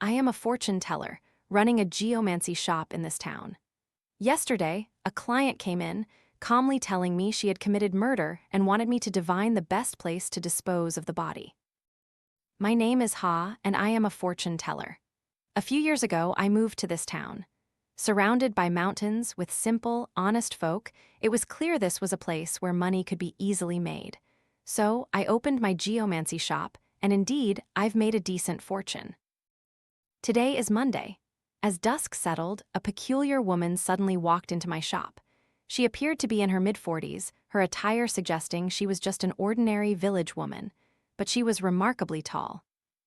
I am a fortune teller, running a geomancy shop in this town. Yesterday, a client came in, calmly telling me she had committed murder and wanted me to divine the best place to dispose of the body. My name is Ha, and I am a fortune teller. A few years ago, I moved to this town. Surrounded by mountains with simple, honest folk, it was clear this was a place where money could be easily made. So, I opened my geomancy shop, and indeed, I've made a decent fortune. Today is Monday. As dusk settled, a peculiar woman suddenly walked into my shop. She appeared to be in her mid-40s, her attire suggesting she was just an ordinary village woman, but she was remarkably tall.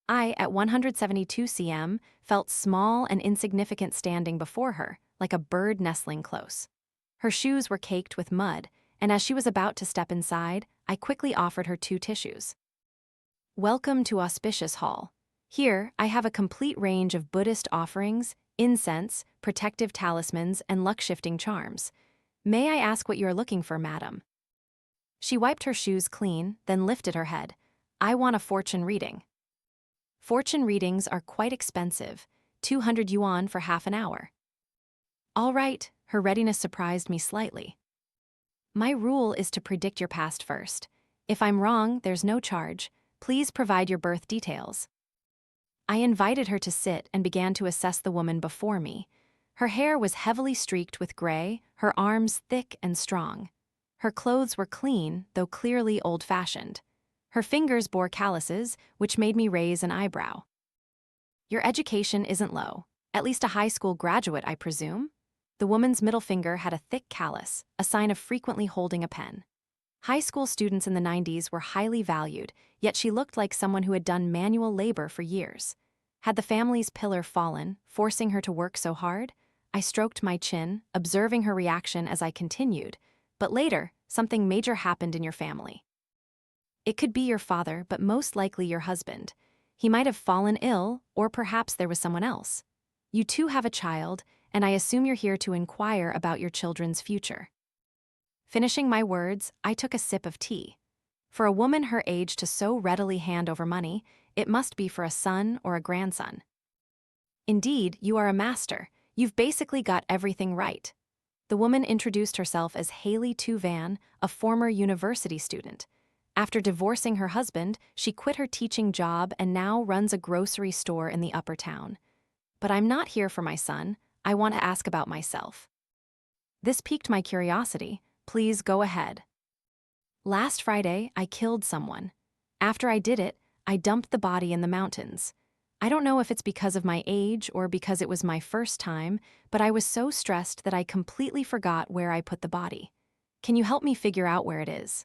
I, at 172 cm, felt small and insignificant standing before her, like a bird nestling close. Her shoes were caked with mud, and as she was about to step inside, I quickly offered her 2 tissues. Welcome to Auspicious Hall. Here, I have a complete range of Buddhist offerings, incense, protective talismans, and luck-shifting charms. May I ask what you are looking for, madam? She wiped her shoes clean, then lifted her head. I want a fortune reading. Fortune readings are quite expensive, 200 yuan for half an hour. All right, her readiness surprised me slightly. My rule is to predict your past first. If I'm wrong, there's no charge. Please provide your birth details. I invited her to sit and began to assess the woman before me. Her hair was heavily streaked with gray, her arms thick and strong. Her clothes were clean, though clearly old-fashioned. Her fingers bore calluses, which made me raise an eyebrow. Your education isn't low. At least a high school graduate, I presume? The woman's middle finger had a thick callus, a sign of frequently holding a pen. High school students in the 90s were highly valued, yet she looked like someone who had done manual labor for years. Had the family's pillar fallen, forcing her to work so hard? I stroked my chin, observing her reaction as I continued. But later, something major happened in your family. It could be your father, but most likely your husband. He might have fallen ill, or perhaps there was someone else. You too have a child, and I assume you're here to inquire about your children's future. Finishing my words, I took a sip of tea. For a woman her age to so readily hand over money, it must be for a son or a grandson. Indeed, you are a master. You've basically got everything right. The woman introduced herself as Hailey Tu, a former university student. After divorcing her husband, she quit her teaching job and now runs a grocery store in the upper town. But I'm not here for my son. I want to ask about myself. This piqued my curiosity. Please go ahead. Last Friday, I killed someone. After I did it, I dumped the body in the mountains. I don't know if it's because of my age or because it was my first time, but I was so stressed that I completely forgot where I put the body. Can you help me figure out where it is?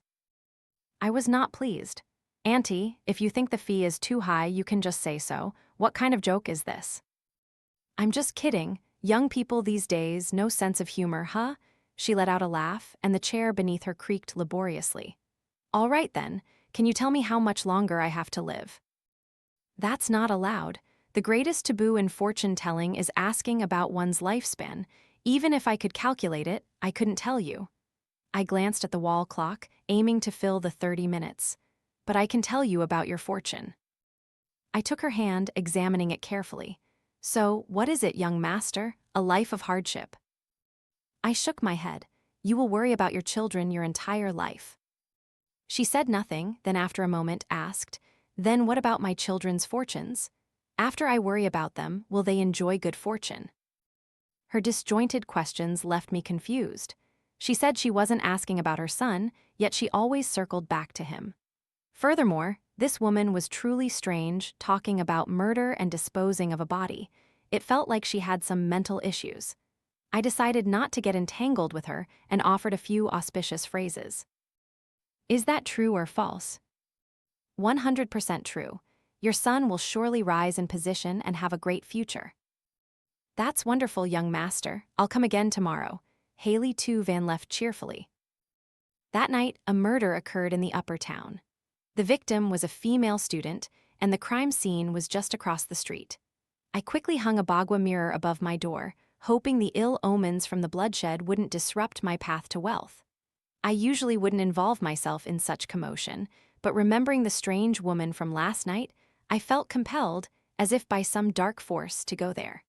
I was not pleased. Auntie, if you think the fee is too high, you can just say so. What kind of joke is this? I'm just kidding. Young people these days, no sense of humor, huh? She let out a laugh, and the chair beneath her creaked laboriously. All right then, can you tell me how much longer I have to live? That's not allowed. The greatest taboo in fortune-telling is asking about one's lifespan. Even if I could calculate it, I couldn't tell you. I glanced at the wall clock, aiming to fill the 30 minutes. But I can tell you about your fortune. I took her hand, examining it carefully. So, what is it, young master? A life of hardship. I shook my head. You will worry about your children your entire life. She said nothing, then after a moment asked, Then what about my children's fortunes? After I worry about them, will they enjoy good fortune? Her disjointed questions left me confused. She said she wasn't asking about her son, yet she always circled back to him. Furthermore, this woman was truly strange, talking about murder and disposing of a body. It felt like she had some mental issues. I decided not to get entangled with her and offered a few auspicious phrases. Is that true or false? 100% true. Your son will surely rise in position and have a great future. That's wonderful, young master. I'll come again tomorrow. Hailey Tu left cheerfully. That night, a murder occurred in the upper town. The victim was a female student, and the crime scene was just across the street. I quickly hung a bagua mirror above my door, hoping the ill omens from the bloodshed wouldn't disrupt my path to wealth. I usually wouldn't involve myself in such commotion, but remembering the strange woman from last night, I felt compelled, as if by some dark force to go there.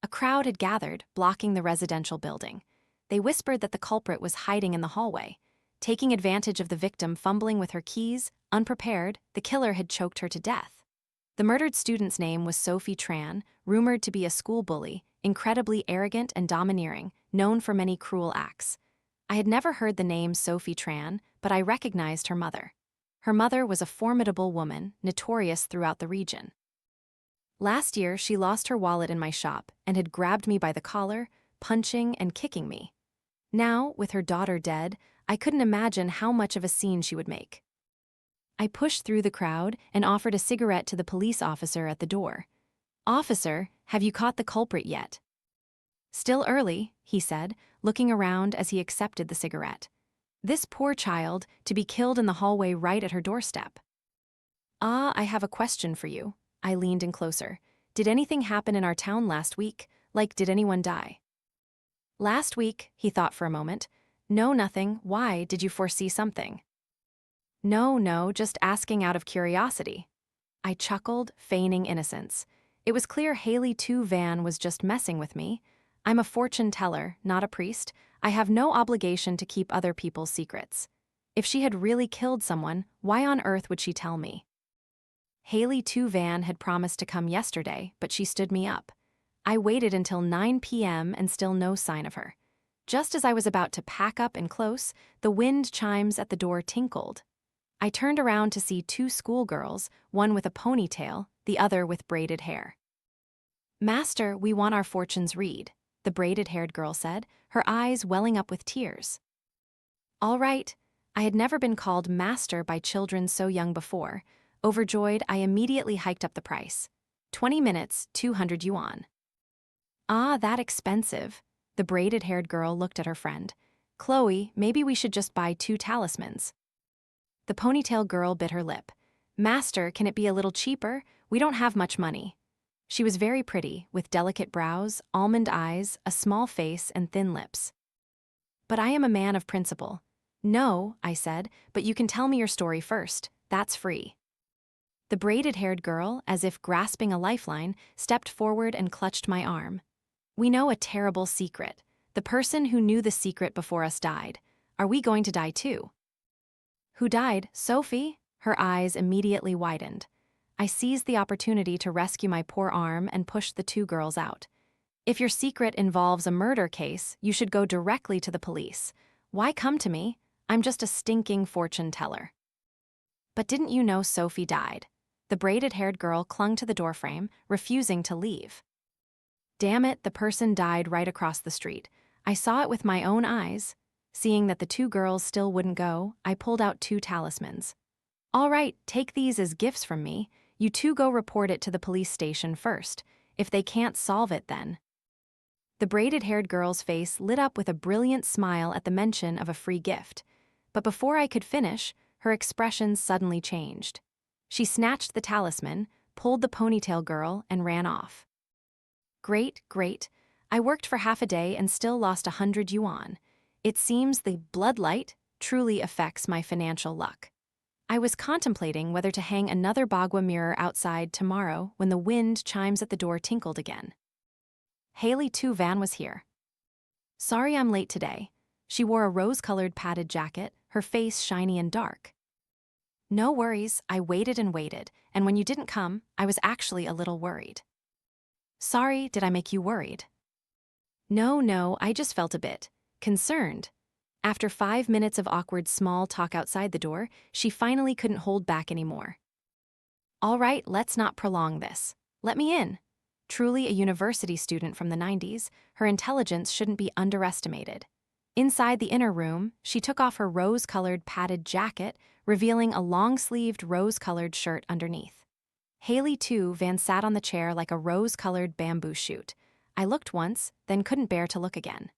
A crowd had gathered, blocking the residential building. They whispered that the culprit was hiding in the hallway. Taking advantage of the victim fumbling with her keys, unprepared, the killer had choked her to death. The murdered student's name was Sophie Tran, rumored to be a school bully, incredibly arrogant and domineering, known for many cruel acts. I had never heard the name Sophie Tran, but I recognized her mother. Her mother was a formidable woman, notorious throughout the region. Last year, she lost her wallet in my shop and had grabbed me by the collar, punching and kicking me. Now, with her daughter dead, I couldn't imagine how much of a scene she would make. I pushed through the crowd and offered a cigarette to the police officer at the door. "Officer, have you caught the culprit yet?" "Still early," he said, looking around as he accepted the cigarette. This poor child, to be killed in the hallway right at her doorstep. I have a question for you." I leaned in closer. "Did anything happen in our town last week? Like, did anyone die?" "Last week," he thought for a moment. "No, nothing. Why, did you foresee something?" No, just asking out of curiosity." I chuckled, feigning innocence. It was clear Hailey Tu was just messing with me. I'm a fortune teller, not a priest. I have no obligation to keep other people's secrets. If she had really killed someone, why on earth would she tell me? Hailey Tu had promised to come yesterday, but she stood me up. I waited until 9 p.m. and still no sign of her. Just as I was about to pack up and close, the wind chimes at the door tinkled. I turned around to see two schoolgirls, one with a ponytail, the other with braided hair. "Master, we want our fortunes read," the braided-haired girl said, her eyes welling up with tears. All right, I had never been called master by children so young before. Overjoyed, I immediately hiked up the price. 20 minutes, 200 yuan. That expensive. The braided-haired girl looked at her friend. "Chloe, maybe we should just buy 2 talismans." The ponytail girl bit her lip. "Master, can it be a little cheaper? We don't have much money." She was very pretty, with delicate brows, almond eyes, a small face, and thin lips. "But I am a man of principle." "No," I said, "but you can tell me your story first. That's free." The braided-haired girl, as if grasping a lifeline, stepped forward and clutched my arm. "We know a terrible secret. The person who knew the secret before us died. Are we going to die too?" "Who died? Sophie?" Her eyes immediately widened. I seized the opportunity to rescue my poor arm and pushed the 2 girls out. "If your secret involves a murder case, you should go directly to the police. Why come to me? I'm just a stinking fortune teller." "But didn't you know Sophie died?" The braided-haired girl clung to the doorframe, refusing to leave. "Damn it, the person died right across the street. I saw it with my own eyes." Seeing that the 2 girls still wouldn't go, I pulled out 2 talismans. "All right, take these as gifts from me. You 2 go report it to the police station first. If they can't solve it, then." The braided-haired girl's face lit up with a brilliant smile at the mention of a free gift. But before I could finish, her expression suddenly changed. She snatched the talisman, pulled the ponytail girl, and ran off. Great. I worked for half a day and still lost 100 yuan. It seems the bloodlight truly affects my financial luck. I was contemplating whether to hang another bagua mirror outside tomorrow when the wind chimes at the door tinkled again. Hailey Tu was here. "Sorry I'm late today." She wore a rose-colored padded jacket, her face shiny and dark. "No worries, I waited, and when you didn't come, I was actually a little worried." "Sorry, did I make you worried?" No, I just felt a bit concerned." After 5 minutes of awkward small talk outside the door, she finally couldn't hold back anymore. "All right, let's not prolong this. Let me in." Truly a university student from the 90s, her intelligence shouldn't be underestimated. Inside the inner room, she took off her rose-colored padded jacket, revealing a long-sleeved rose-colored shirt underneath. Hailey Tu sat on the chair like a rose-colored bamboo shoot. I looked once, then couldn't bear to look again.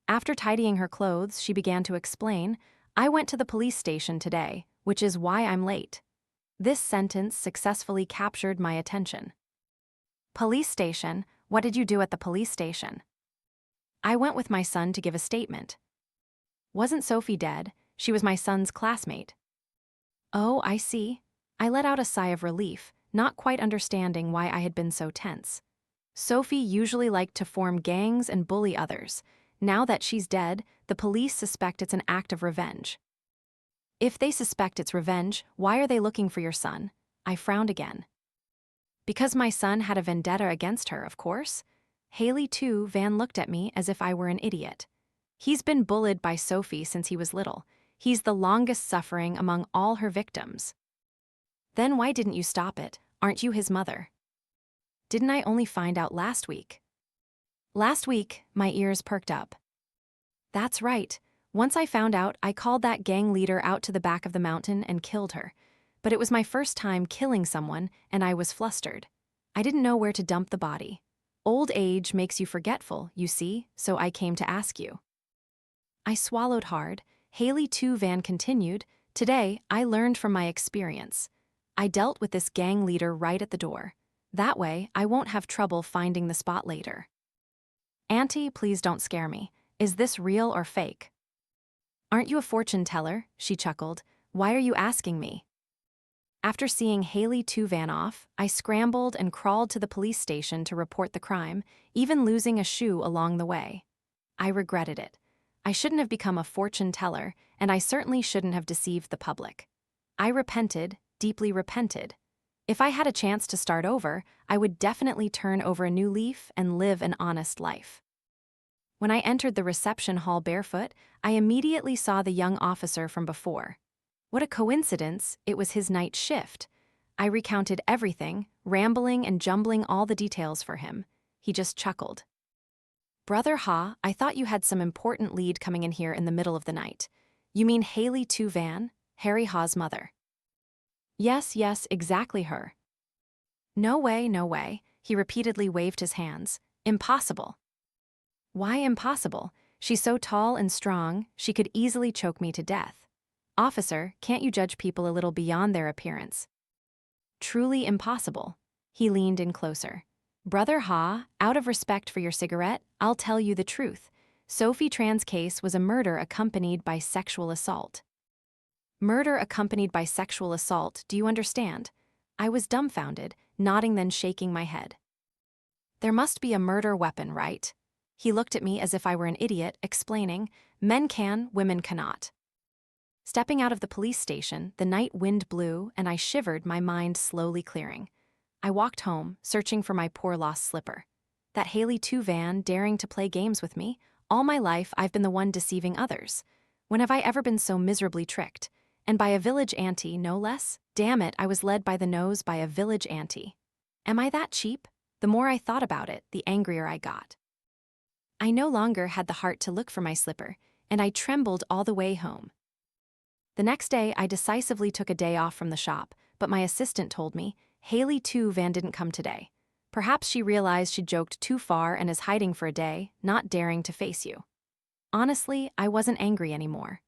After tidying her clothes, she began to explain, "I went to the police station today, which is why I'm late." This sentence successfully captured my attention. "Police station? What did you do at the police station?" "I went with my son to give a statement." "Wasn't Sophie dead? She was my son's classmate." "Oh, I see." I let out a sigh of relief, not quite understanding why I had been so tense. Sophie usually liked to form gangs and bully others. Now that she's dead, the police suspect it's an act of revenge. If they suspect it's revenge, why are they looking for your son? I frowned again. Because my son had a vendetta against her, of course. Hailey Tu looked at me as if I were an idiot. He's been bullied by Sophie since he was little. He's the longest suffering among all her victims. Then why didn't you stop it? Aren't you his mother? Didn't I only find out last week? Last week, my ears perked up. That's right. Once I found out, I called that gang leader out to the back of the mountain and killed her. But it was my first time killing someone, and I was flustered. I didn't know where to dump the body. Old age makes you forgetful, you see, so I came to ask you. I swallowed hard. Hailey Tu continued, "Today, I learned from my experience. I dealt with this gang leader right at the door. That way, I won't have trouble finding the spot later." "Auntie, please don't scare me. Is this real or fake?" "Aren't you a fortune teller?" she chuckled. "Why are you asking me?" After seeing Hailey Tu off, I scrambled and crawled to the police station to report the crime, even losing a shoe along the way. I regretted it. I shouldn't have become a fortune teller, and I certainly shouldn't have deceived the public. I repented, deeply repented. If I had a chance to start over, I would definitely turn over a new leaf and live an honest life. When I entered the reception hall barefoot, I immediately saw the young officer from before. What a coincidence, it was his night shift. I recounted everything, rambling and jumbling all the details for him. He just chuckled. "Brother Ha, I thought you had some important lead coming in here in the middle of the night. You mean Hailey Tu, Harry Ha's mother?" Yes, exactly her." No way, he repeatedly waved his hands. "Impossible." "Why impossible? She's so tall and strong, she could easily choke me to death. Officer, can't you judge people a little beyond their appearance?" "Truly impossible." He leaned in closer. "Brother Ha, out of respect for your cigarette, I'll tell you the truth. Sophie Tran's case was a murder accompanied by sexual assault." "Murder accompanied by sexual assault, do you understand?" I was dumbfounded, nodding then shaking my head. "There must be a murder weapon, right?" He looked at me as if I were an idiot, explaining, "Men can, women cannot." Stepping out of the police station, the night wind blew and I shivered, my mind slowly clearing. I walked home, searching for my poor lost slipper. That Hailey Tu daring to play games with me. All my life I've been the one deceiving others. When have I ever been so miserably tricked? And by a village auntie, no less? Damn it, I was led by the nose by a village auntie. Am I that cheap? The more I thought about it, the angrier I got. I no longer had the heart to look for my slipper, and I trembled all the way home. The next day, I decisively took a day off from the shop, but my assistant told me, "Hailey Tu didn't come today. Perhaps she realized she'd joked too far and is hiding for a day, not daring to face you." Honestly, I wasn't angry anymore.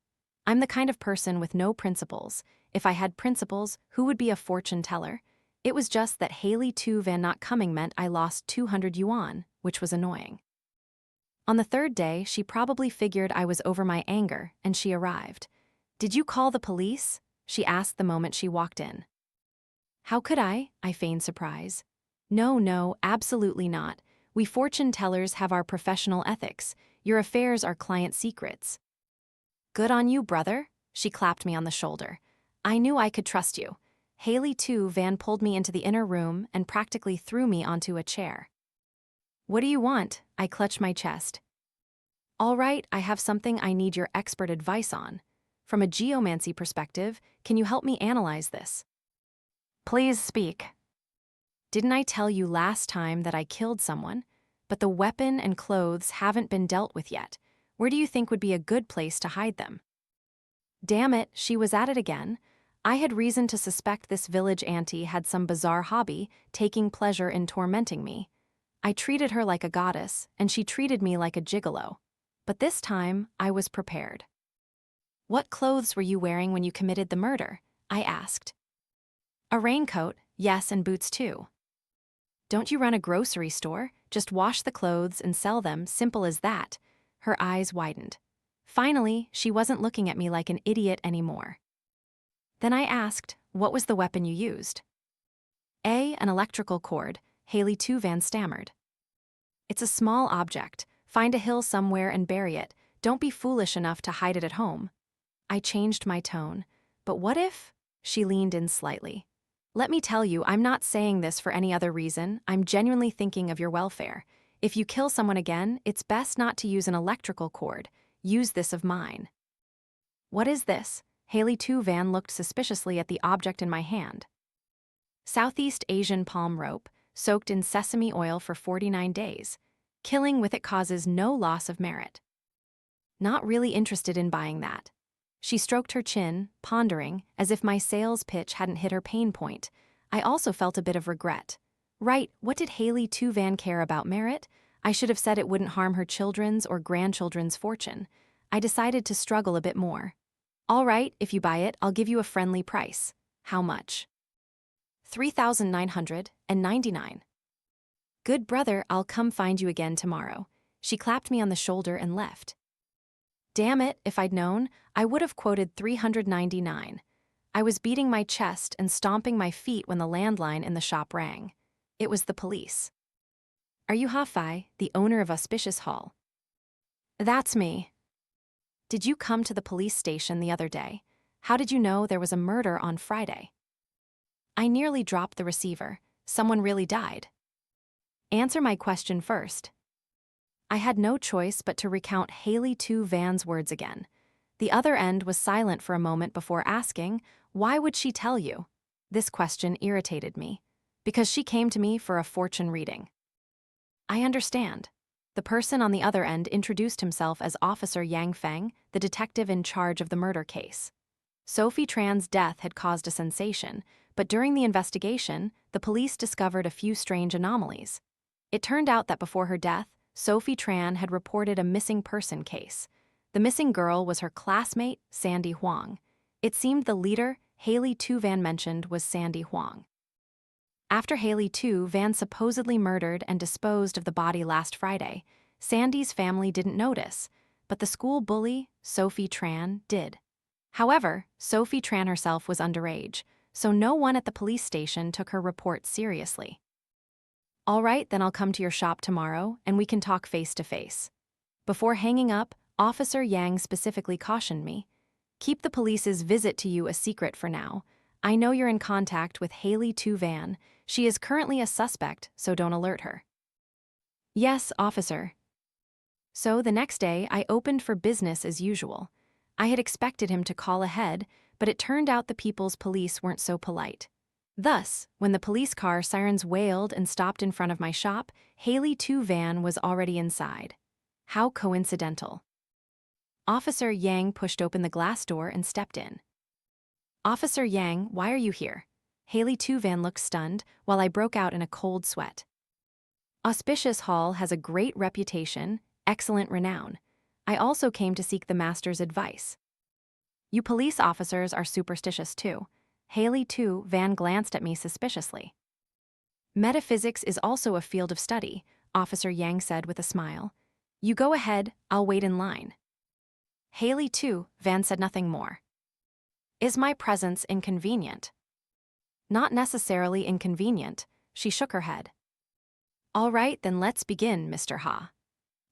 I'm the kind of person with no principles. If I had principles, who would be a fortune teller? It was just that Hailey Tu not coming meant I lost 200 yuan, which was annoying. On the third day, she probably figured I was over my anger, and she arrived. "Did you call the police?" she asked the moment she walked in. "How could I?" I feigned surprise. No, absolutely not. We fortune tellers have our professional ethics. Your affairs are client secrets." "Good on you, brother." She clapped me on the shoulder. "I knew I could trust you." Hailey Tu pulled me into the inner room and practically threw me onto a chair. "What do you want?" I clutched my chest. "All right, I have something I need your expert advice on. From a geomancy perspective, can you help me analyze this?" "Please speak." "Didn't I tell you last time that I killed someone? But the weapon and clothes haven't been dealt with yet. Where do you think would be a good place to hide them?" Damn it, she was at it again. I had reason to suspect this village auntie had some bizarre hobby, taking pleasure in tormenting me. I treated her like a goddess, and she treated me like a gigolo. But this time, I was prepared. "What clothes were you wearing when you committed the murder?" I asked. "A raincoat, yes, and boots too." "Don't you run a grocery store? Just wash the clothes and sell them, simple as that." Her eyes widened. Finally, she wasn't looking at me like an idiot anymore. Then I asked, "What was the weapon you used?" An electrical cord, Hailey Tu stammered. It's a small object. Find a hill somewhere and bury it. Don't be foolish enough to hide it at home. I changed my tone. But what if? She leaned in slightly. Let me tell you, I'm not saying this for any other reason. I'm genuinely thinking of your welfare. If you kill someone again, it's best not to use an electrical cord. Use this of mine. What is this? Hailey Tu looked suspiciously at the object in my hand. Southeast Asian palm rope, soaked in sesame oil for 49 days. Killing with it causes no loss of merit. Not really interested in buying that. She stroked her chin, pondering, as if my sales pitch hadn't hit her pain point. I also felt a bit of regret. Right, what did Hailey Tu care about merit? I should have said it wouldn't harm her children's or grandchildren's fortune. I decided to struggle a bit more. All right, if you buy it, I'll give you a friendly price. How much? $3,999. Good brother, I'll come find you again tomorrow. She clapped me on the shoulder and left. Damn it, if I'd known, I would have quoted $399. I was beating my chest and stomping my feet when the landline in the shop rang. It was the police. Are you Hailey, the owner of Auspicious Hall? That's me. Did you come to the police station the other day? How did you know there was a murder on Friday? I nearly dropped the receiver. Someone really died. Answer my question first. I had no choice but to recount Hailey Tu words again. The other end was silent for a moment before asking, why would she tell you? This question irritated me. Because she came to me for a fortune reading. I understand. The person on the other end introduced himself as Officer Yang Feng, the detective in charge of the murder case. Sophie Tran's death had caused a sensation, but during the investigation, the police discovered a few strange anomalies. It turned out that before her death, Sophie Tran had reported a missing person case. The missing girl was her classmate, Sandy Huang. It seemed the leader Hailey Tu mentioned was Sandy Huang. After Hailey Tu supposedly murdered and disposed of the body last Friday, Sandy's family didn't notice, but the school bully, Sophie Tran, did. However, Sophie Tran herself was underage, so no one at the police station took her report seriously. All right, then I'll come to your shop tomorrow, and we can talk face to face. Before hanging up, Officer Yang specifically cautioned me. Keep the police's visit to you a secret for now. I know you're in contact with Hailey Tu. She is currently a suspect, so don't alert her. Yes, officer. So the next day, I opened for business as usual. I had expected him to call ahead, but it turned out the people's police weren't so polite. Thus, when the police car sirens wailed and stopped in front of my shop, Hailey Tu was already inside. How coincidental. Officer Yang pushed open the glass door and stepped in. Officer Yang, why are you here? Hailey Tu looked stunned, while I broke out in a cold sweat. Auspicious Hall has a great reputation, excellent renown. I also came to seek the master's advice. You police officers are superstitious too. Hailey Tu glanced at me suspiciously. Metaphysics is also a field of study, Officer Yang said with a smile. You go ahead, I'll wait in line. Hailey Tu said nothing more. Is my presence inconvenient? Not necessarily inconvenient, she shook her head. All right, then let's begin, Mr. Ha.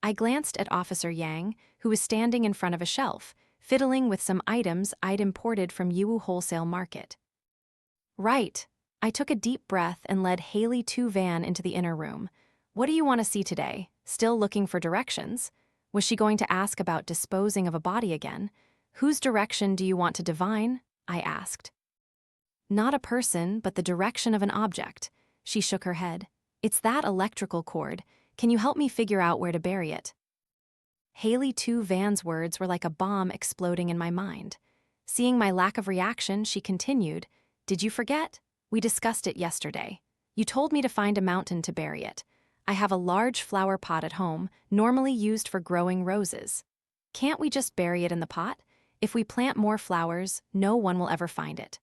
I glanced at Officer Yang, who was standing in front of a shelf, fiddling with some items I'd imported from Yiwu Wholesale Market. Right. I took a deep breath and led Hailey Tu into the inner room. What do you want to see today? Still looking for directions? Was she going to ask about disposing of a body again? Whose direction do you want to divine? I asked. Not a person, but the direction of an object. She shook her head. It's that electrical cord. Can you help me figure out where to bury it? Hailey Tu words were like a bomb exploding in my mind. Seeing my lack of reaction, she continued, Did you forget? We discussed it yesterday. You told me to find a mountain to bury it. I have a large flower pot at home, normally used for growing roses. Can't we just bury it in the pot? If we plant more flowers, no one will ever find it.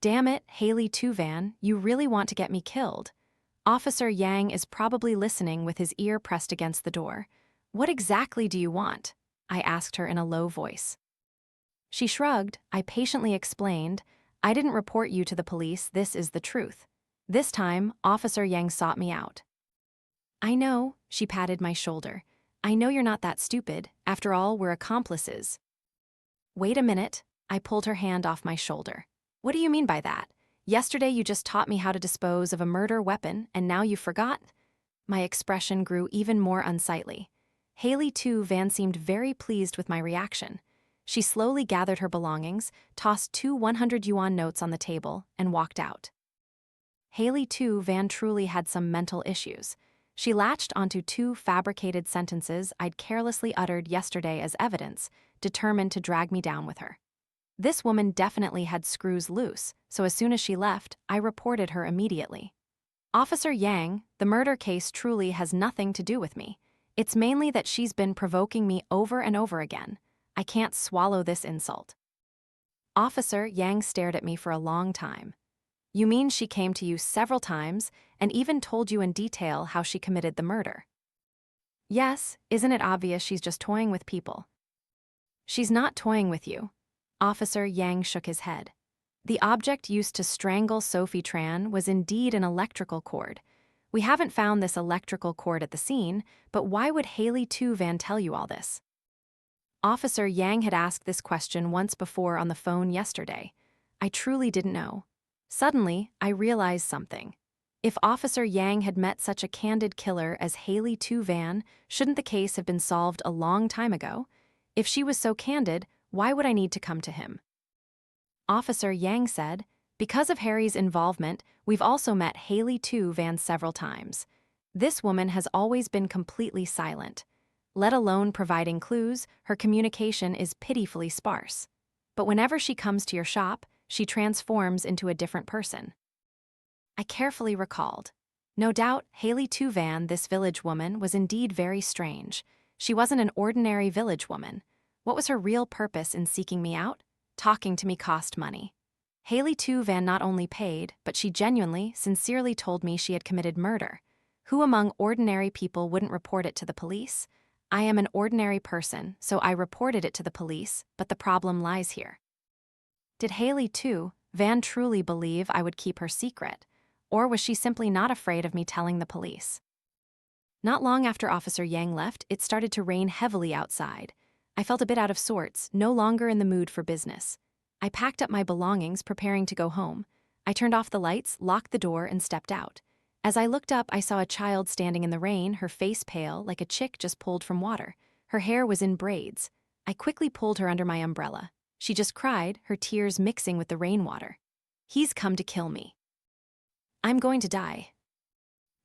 Damn it, Hailey Tu you really want to get me killed. Officer Yang is probably listening with his ear pressed against the door. What exactly do you want? I asked her in a low voice. She shrugged. I patiently explained, I didn't report you to the police, this is the truth. This time, Officer Yang sought me out. I know, she patted my shoulder. I know you're not that stupid. After all, we're accomplices. Wait a minute, I pulled her hand off my shoulder. What do you mean by that? Yesterday you just taught me how to dispose of a murder weapon, and now you forgot? My expression grew even more unsightly. Hailey Tu seemed very pleased with my reaction. She slowly gathered her belongings, tossed 2 100 yuan notes on the table, and walked out. Hailey Tu truly had some mental issues. She latched onto 2 fabricated sentences I'd carelessly uttered yesterday as evidence, determined to drag me down with her. This woman definitely had screws loose, so as soon as she left, I reported her immediately. Officer Yang, the murder case truly has nothing to do with me. It's mainly that she's been provoking me over and over again. I can't swallow this insult. Officer Yang stared at me for a long time. You mean she came to you several times and even told you in detail how she committed the murder? Yes, isn't it obvious she's just toying with people? She's not toying with you. Officer Yang shook his head. The object used to strangle Sophie Tran was indeed an electrical cord. We haven't found this electrical cord at the scene, but why would Hailey Tu tell you all this? Officer Yang had asked this question once before on the phone yesterday. I truly didn't know. Suddenly, I realized something. If Officer Yang had met such a candid killer as Hailey Tu, shouldn't the case have been solved a long time ago? If she was so candid, why would I need to come to him? Officer Yang said, because of Harry's involvement, we've also met Hailey Tu several times. This woman has always been completely silent. Let alone providing clues, her communication is pitifully sparse. But whenever she comes to your shop, she transforms into a different person. I carefully recalled. No doubt, Hailey Tu, this village woman, was indeed very strange. She wasn't an ordinary village woman. What was her real purpose in seeking me out? Talking to me cost money. Hailey Tu not only paid, but she genuinely, sincerely told me she had committed murder. Who among ordinary people wouldn't report it to the police? I am an ordinary person, so I reported it to the police, but the problem lies here. Did Hailey Tu truly believe I would keep her secret? Or was she simply not afraid of me telling the police? Not long after Officer Yang left, it started to rain heavily outside. I felt a bit out of sorts, no longer in the mood for business. I packed up my belongings, preparing to go home. I turned off the lights, locked the door, and stepped out. As I looked up, I saw a child standing in the rain, her face pale, like a chick just pulled from water. Her hair was in braids. I quickly pulled her under my umbrella. She just cried, her tears mixing with the rainwater. He's come to kill me. I'm going to die.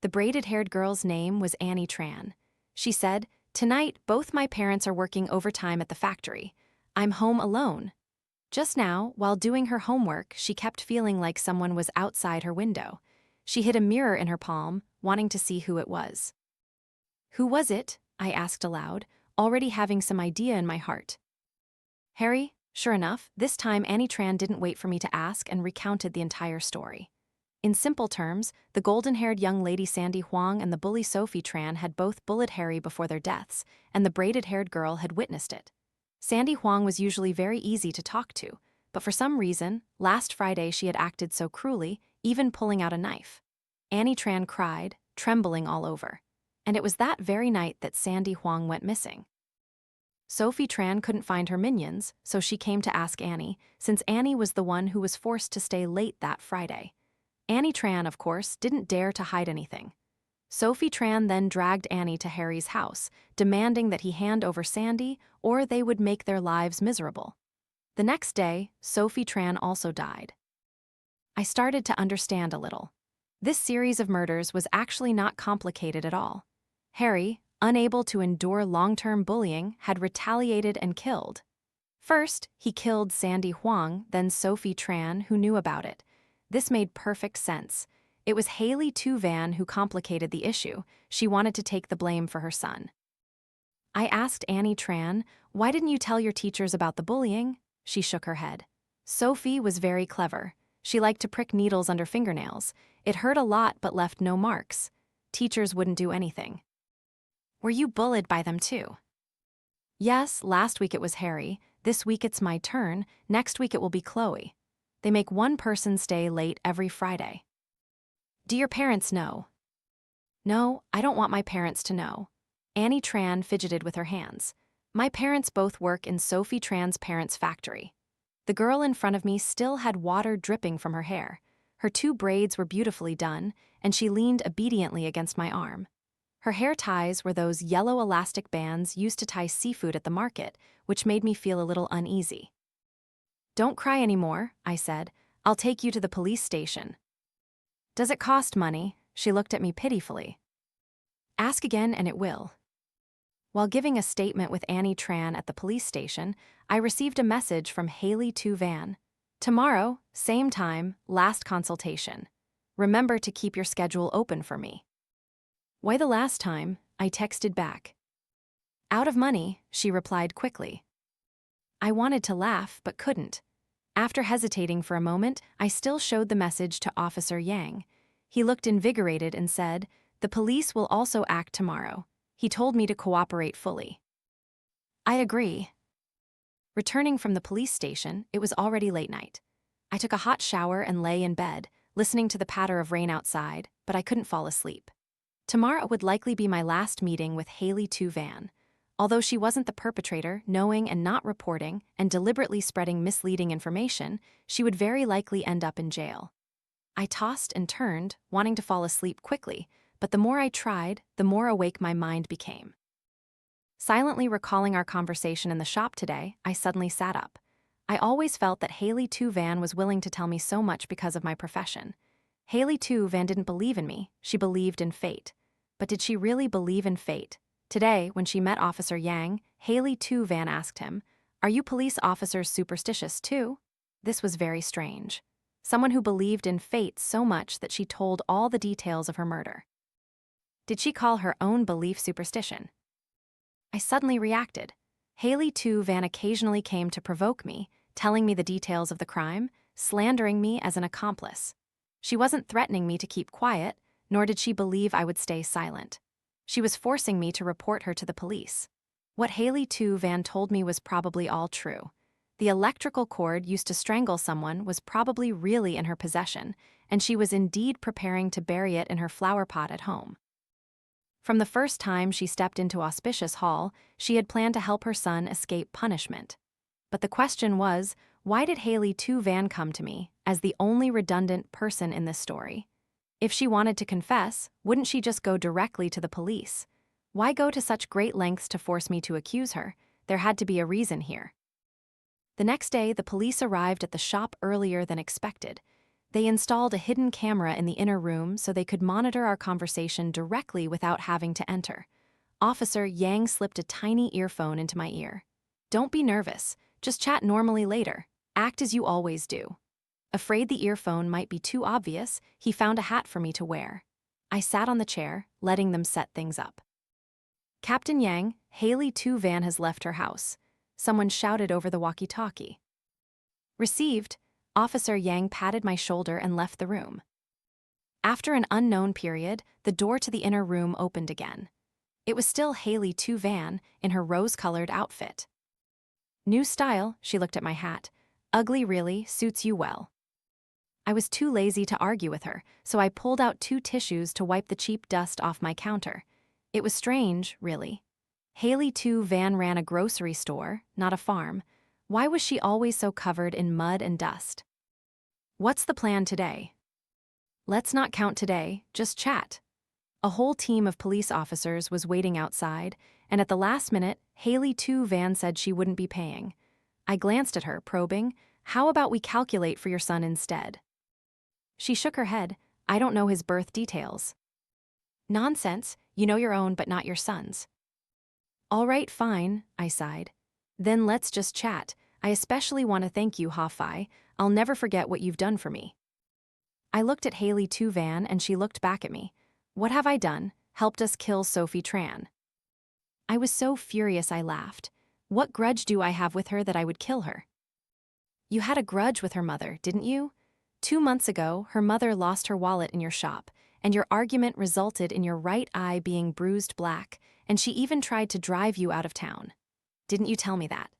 The braided-haired girl's name was Annie Tran. She said, tonight, both my parents are working overtime at the factory. I'm home alone. Just now, while doing her homework, she kept feeling like someone was outside her window. She hid a mirror in her palm, wanting to see who it was. Who was it? I asked aloud, already having some idea in my heart. Harry. Sure enough, this time Annie Tran didn't wait for me to ask and recounted the entire story. In simple terms, the golden-haired young lady Sandy Huang and the bully Sophie Tran had both bullied Harry before their deaths, and the braided-haired girl had witnessed it. Sandy Huang was usually very easy to talk to, but for some reason, last Friday she had acted so cruelly, even pulling out a knife. Annie Tran cried, trembling all over. And it was that very night that Sandy Huang went missing. Sophie Tran couldn't find her minions, so she came to ask Annie, since Annie was the one who was forced to stay late that Friday. Annie Tran, of course, didn't dare to hide anything. Sophie Tran then dragged Annie to Harry's house, demanding that he hand over Sandy or they would make their lives miserable. The next day, Sophie Tran also died. I started to understand a little. This series of murders was actually not complicated at all. Harry, unable to endure long-term bullying, had retaliated and killed. First, he killed Sandy Huang, then Sophie Tran, who knew about it. This made perfect sense. It was Hailey Tu who complicated the issue. She wanted to take the blame for her son. I asked Annie Tran, why didn't you tell your teachers about the bullying? She shook her head. Sophie was very clever. She liked to prick needles under fingernails. It hurt a lot but left no marks. Teachers wouldn't do anything. Were you bullied by them too? Yes, last week it was Harry. This week it's my turn. Next week it will be Chloe. They make one person stay late every Friday. Do your parents know? No, I don't want my parents to know. Annie Tran fidgeted with her hands. My parents both work in Sophie Tran's parents' factory. The girl in front of me still had water dripping from her hair. Her 2 braids were beautifully done, and she leaned obediently against my arm. Her hair ties were those yellow elastic bands used to tie seafood at the market, which made me feel a little uneasy. Don't cry anymore, I said. I'll take you to the police station. Does it cost money? She looked at me pitifully. Ask again and it will. While giving a statement with Annie Tran at the police station, I received a message from Hailey Tu. Tomorrow, same time, last consultation. Remember to keep your schedule open for me. Why the last time? I texted back. Out of money, she replied quickly. I wanted to laugh but couldn't. After hesitating for a moment, I still showed the message to Officer Yang. He looked invigorated and said, "The police will also act tomorrow." He told me to cooperate fully. I agree. Returning from the police station, it was already late night. I took a hot shower and lay in bed, listening to the patter of rain outside, but I couldn't fall asleep. Tomorrow would likely be my last meeting with Hailey Tu. Although she wasn't the perpetrator, knowing and not reporting and deliberately spreading misleading information, she would very likely end up in jail. I tossed and turned, wanting to fall asleep quickly, but the more I tried, the more awake my mind became. Silently recalling our conversation in the shop today, I suddenly sat up. I always felt that Hailey Tu was willing to tell me so much because of my profession. Hailey Tu didn't believe in me, she believed in fate. But did she really believe in fate? Today, when she met Officer Yang, Hailey Tu asked him, "Are you police officers superstitious too?" This was very strange. Someone who believed in fate so much that she told all the details of her murder. Did she call her own belief superstition? I suddenly reacted. Hailey Tu occasionally came to provoke me, telling me the details of the crime, slandering me as an accomplice. She wasn't threatening me to keep quiet, nor did she believe I would stay silent. She was forcing me to report her to the police. What Hailey Tu told me was probably all true. The electrical cord used to strangle someone was probably really in her possession, and she was indeed preparing to bury it in her flower pot at home. From the first time she stepped into Auspicious Hall, she had planned to help her son escape punishment. But the question was, why did Hailey Tu come to me, as the only redundant person in this story? If she wanted to confess, wouldn't she just go directly to the police? Why go to such great lengths to force me to accuse her? There had to be a reason here. The next day, the police arrived at the shop earlier than expected. They installed a hidden camera in the inner room so they could monitor our conversation directly without having to enter. Officer Yang slipped a tiny earphone into my ear. Don't be nervous, just chat normally later. Act as you always do. Afraid the earphone might be too obvious, he found a hat for me to wear. I sat on the chair, letting them set things up. Captain Yang, Hailey Tu has left her house. Someone shouted over the walkie-talkie. Received. Officer Yang patted my shoulder and left the room. After an unknown period, the door to the inner room opened again. It was still Hailey Tu in her rose-colored outfit. New style, she looked at my hat. Ugly really, suits you well. I was too lazy to argue with her, so I pulled out 2 tissues to wipe the cheap dust off my counter. It was strange, really. Hailey Tu ran a grocery store, not a farm. Why was she always so covered in mud and dust? What's the plan today? Let's not count today, just chat. A whole team of police officers was waiting outside, and at the last minute, Hailey Tu said she wouldn't be paying. I glanced at her, probing, "How about we calculate for your son instead?" She shook her head. "I don't know his birth details." "Nonsense, you know your own but not your son's." "All right, fine," I sighed. "Then let's just chat. I especially want to thank you, Ha-Fi. I'll never forget what you've done for me." I looked at Hailey Tu and she looked back at me. "What have I done? Helped us kill Sophie Tran." I was so furious I laughed. What grudge do I have with her that I would kill her? You had a grudge with her mother, didn't you? 2 months ago, her mother lost her wallet in your shop, and your argument resulted in your right eye being bruised black, and she even tried to drive you out of town. Didn't you tell me that?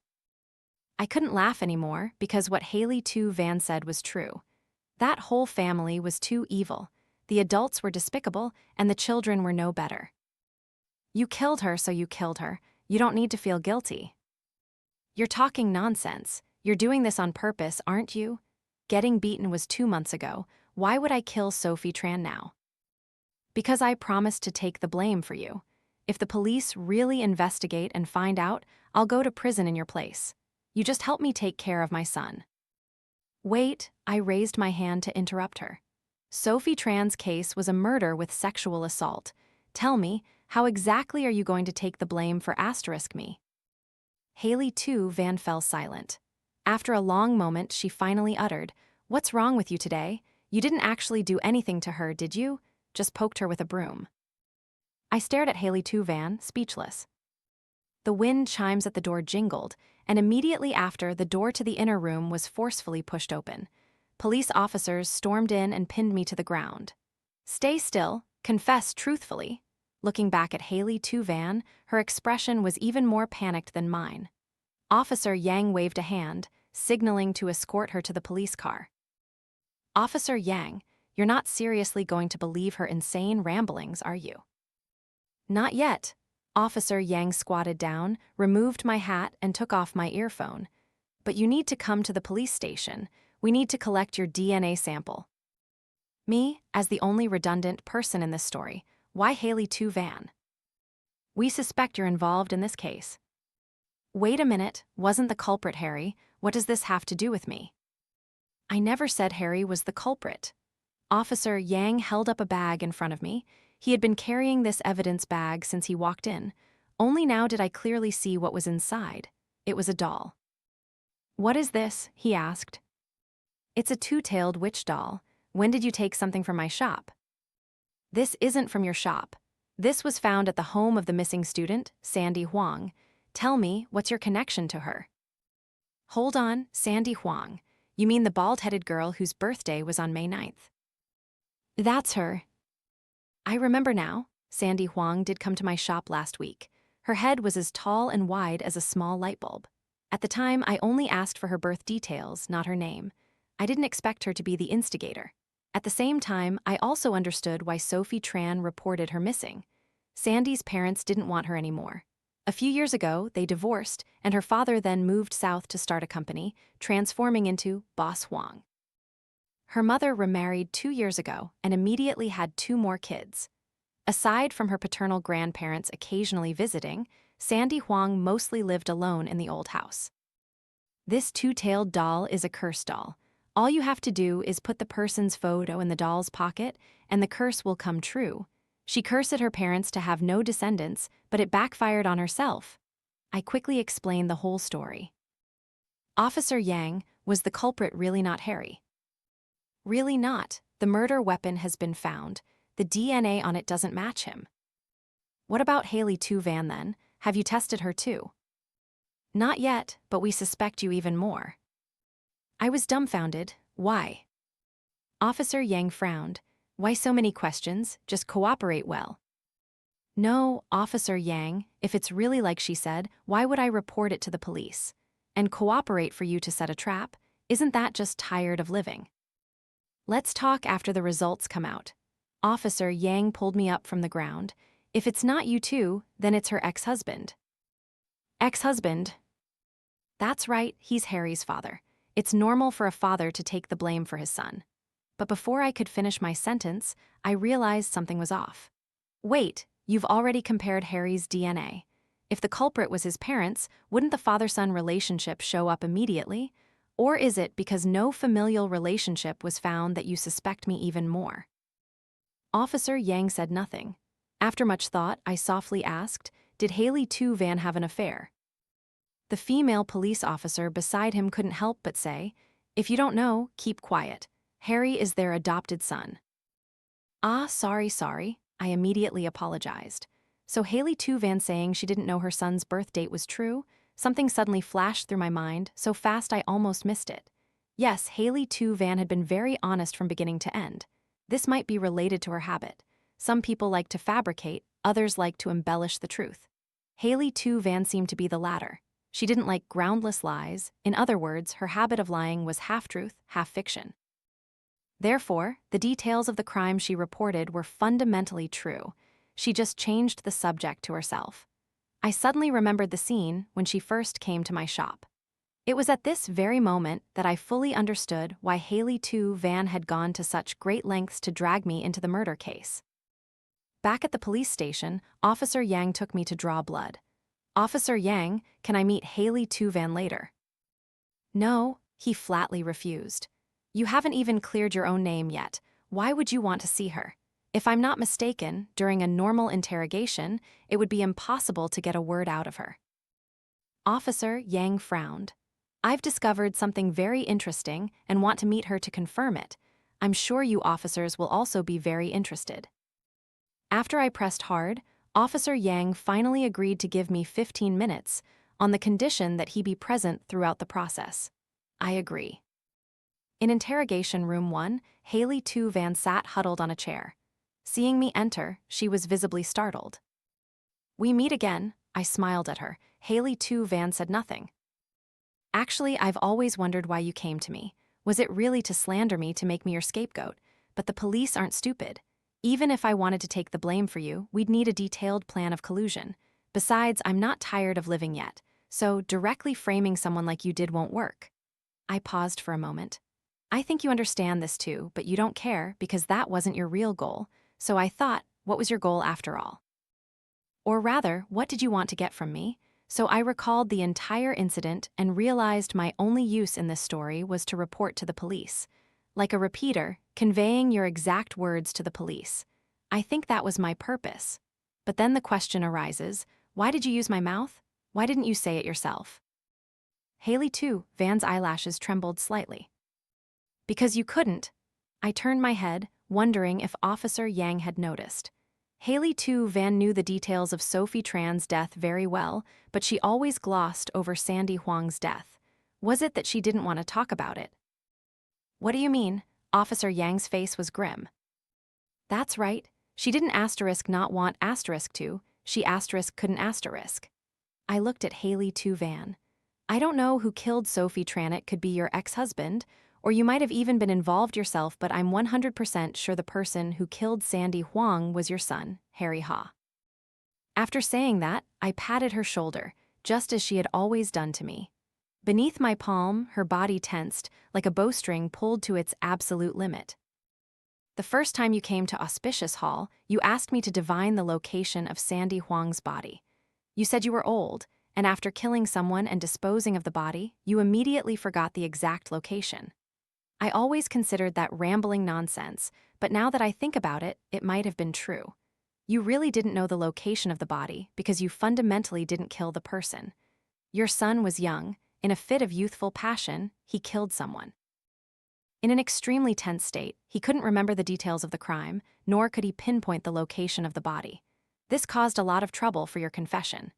I couldn't laugh anymore because what Hailey Tu said was true. That whole family was too evil. The adults were despicable, and the children were no better. You killed her, so you killed her. You don't need to feel guilty. You're talking nonsense. You're doing this on purpose, aren't you? Getting beaten was 2 months ago. Why would I kill Sophie Tran now? Because I promised to take the blame for you. If the police really investigate and find out, I'll go to prison in your place. You just help me take care of my son. Wait, I raised my hand to interrupt her. Sophie Tran's case was a murder with sexual assault. Tell me, how exactly are you going to take the blame for *me? Hailey Tu Van fell silent. After a long moment, she finally uttered, "What's wrong with you today? You didn't actually do anything to her, did you? Just poked her with a broom." I stared at Hailey Tu Van, speechless. The wind chimes at the door jingled, and immediately after, the door to the inner room was forcefully pushed open. Police officers stormed in and pinned me to the ground. "Stay still, confess truthfully." Looking back at Hailey Tu Van, her expression was even more panicked than mine. Officer Yang waved a hand, signaling to escort her to the police car. "Officer Yang, you're not seriously going to believe her insane ramblings, are you?" "Not yet." Officer Yang squatted down, removed my hat, and took off my earphone. "But you need to come to the police station. We need to collect your DNA sample." Me, as the only redundant person in this story, why Hailey Tu Van? "We suspect you're involved in this case." "Wait a minute, wasn't the culprit Harry? What does this have to do with me?" "I never said Harry was the culprit." Officer Yang held up a bag in front of me. He had been carrying this evidence bag since he walked in. Only now did I clearly see what was inside. It was a doll. "What is this?" he asked. "It's a two-tailed witch doll. When did you take something from my shop?" "This isn't from your shop. This was found at the home of the missing student, Sandy Huang. Tell me, what's your connection to her?" "Hold on, Sandy Huang. You mean the bald-headed girl whose birthday was on May 9th? That's her. I remember now. Sandy Huang did come to my shop last week. Her head was as tall and wide as a small light bulb. At the time, I only asked for her birth details, not her name. I didn't expect her to be the instigator. At the same time, I also understood why Sophie Tran reported her missing. Sandy's parents didn't want her anymore. A few years ago, they divorced, and her father then moved south to start a company, transforming into Boss Huang. Her mother remarried 2 years ago and immediately had 2 more kids. Aside from her paternal grandparents occasionally visiting, Sandy Huang mostly lived alone in the old house. This two-tailed doll is a curse doll. All you have to do is put the person's photo in the doll's pocket, and the curse will come true. She cursed her parents to have no descendants, but it backfired on herself. I quickly explained the whole story. "Officer Yang, was the culprit really not Harry?" "Really not. The murder weapon has been found. The DNA on it doesn't match him." "What about Hailey Tu Van then? Have you tested her too?" "Not yet, but we suspect you even more." I was dumbfounded. Why? Officer Yang frowned. "Why so many questions? Just cooperate well." "No, Officer Yang, if it's really like she said, why would I report it to the police? And cooperate for you to set a trap? Isn't that just tired of living?" "Let's talk after the results come out." Officer Yang pulled me up from the ground. "If it's not you two, then it's her ex-husband." "Ex-husband?" "That's right, he's Harry's father. It's normal for a father to take the blame for his son." But before I could finish my sentence, I realized something was off. "Wait, you've already compared Harry's DNA. If the culprit was his parents, wouldn't the father-son relationship show up immediately? Or is it because no familial relationship was found that you suspect me even more?" Officer Yang said nothing. After much thought, I softly asked, "Did Hailey Tu Van have an affair?" The female police officer beside him couldn't help but say, "If you don't know, keep quiet. Harry is their adopted son." "Ah, sorry, I immediately apologized. So Hailey Tu Van saying she didn't know her son's birth date was true? Something suddenly flashed through my mind, so fast I almost missed it. Yes, Hailey Tu Van had been very honest from beginning to end. This might be related to her habit. Some people like to fabricate, others like to embellish the truth. Hailey Tu Van seemed to be the latter. She didn't like groundless lies. In other words, her habit of lying was half truth, half fiction. Therefore, the details of the crime she reported were fundamentally true. She just changed the subject to herself. I suddenly remembered the scene when she first came to my shop. It was at this very moment that I fully understood why Hailey Tu had gone to such great lengths to drag me into the murder case. Back at the police station, Officer Yang took me to draw blood. "Officer Yang, can I meet Hailey Tu later?" "No," he flatly refused. "You haven't even cleared your own name yet. Why would you want to see her? If I'm not mistaken, during a normal interrogation, it would be impossible to get a word out of her." Officer Yang frowned. "I've discovered something very interesting and want to meet her to confirm it. I'm sure you officers will also be very interested." After I pressed hard, Officer Yang finally agreed to give me 15 minutes, on the condition that he be present throughout the process. I agree. In interrogation room 1, Hailey Tu sat huddled on a chair. Seeing me enter, she was visibly startled. "We meet again," I smiled at her. Hailey Tu said nothing. "Actually, I've always wondered why you came to me. Was it really to slander me to make me your scapegoat? But the police aren't stupid. Even if I wanted to take the blame for you, we'd need a detailed plan of collusion. Besides, I'm not tired of living yet, so directly framing someone like you did won't work." I paused for a moment. "I think you understand this too, but you don't care because that wasn't your real goal. So I thought, what was your goal after all? Or rather, what did you want to get from me?" So I recalled the entire incident and realized my only use in this story was to report to the police. Like a repeater, conveying your exact words to the police. I think that was my purpose. But then the question arises, why did you use my mouth? Why didn't you say it yourself? Hailey Tu eyelashes trembled slightly. "Because you couldn't." I turned my head, wondering if Officer Yang had noticed. Hailey Tu knew the details of Sophie Tran's death very well, but she always glossed over Sandy Huang's death. Was it that she didn't want to talk about it? "What do you mean?" Officer Yang's face was grim. "That's right. She didn't not want to, she couldn't asterisk." I looked at Hailey Tu. "I don't know who killed Sophie Tran. It could be your ex-husband, or you might have even been involved yourself, but I'm 100% sure the person who killed Sandy Huang was your son, Harry Ha." After saying that, I patted her shoulder, just as she had always done to me. Beneath my palm, her body tensed, like a bowstring pulled to its absolute limit. "The first time you came to Auspicious Hall, you asked me to divine the location of Sandy Huang's body. You said you were old, and after killing someone and disposing of the body, you immediately forgot the exact location. I always considered that rambling nonsense, but now that I think about it, it might have been true. You really didn't know the location of the body because you fundamentally didn't kill the person. Your son was young. In a fit of youthful passion, he killed someone. In an extremely tense state, he couldn't remember the details of the crime, nor could he pinpoint the location of the body. This caused a lot of trouble for your confession.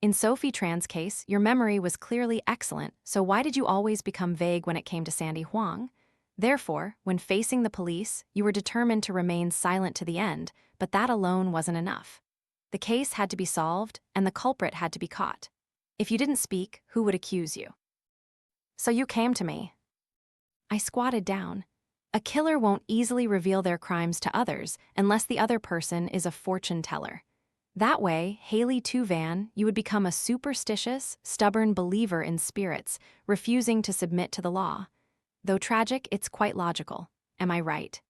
In Sophie Tran's case, your memory was clearly excellent, so why did you always become vague when it came to Sandy Huang? Therefore, when facing the police, you were determined to remain silent to the end, but that alone wasn't enough. The case had to be solved, and the culprit had to be caught. If you didn't speak, who would accuse you? So you came to me." I squatted down. A killer won't easily reveal their crimes to others unless the other person is a fortune teller. That way, Hailey Tu, you would become a superstitious, stubborn believer in spirits, refusing to submit to the law. Though tragic, it's quite logical. Am I right?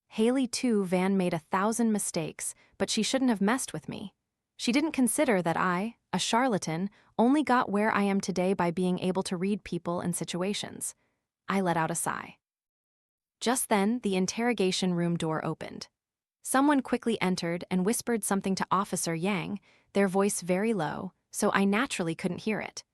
Hailey Tu made 1,000 mistakes, but she shouldn't have messed with me. She didn't consider that I, a charlatan, only got where I am today by being able to read people and situations. I let out a sigh. Just then, the interrogation room door opened. Someone quickly entered and whispered something to Officer Yang, their voice very low, so I naturally couldn't hear it.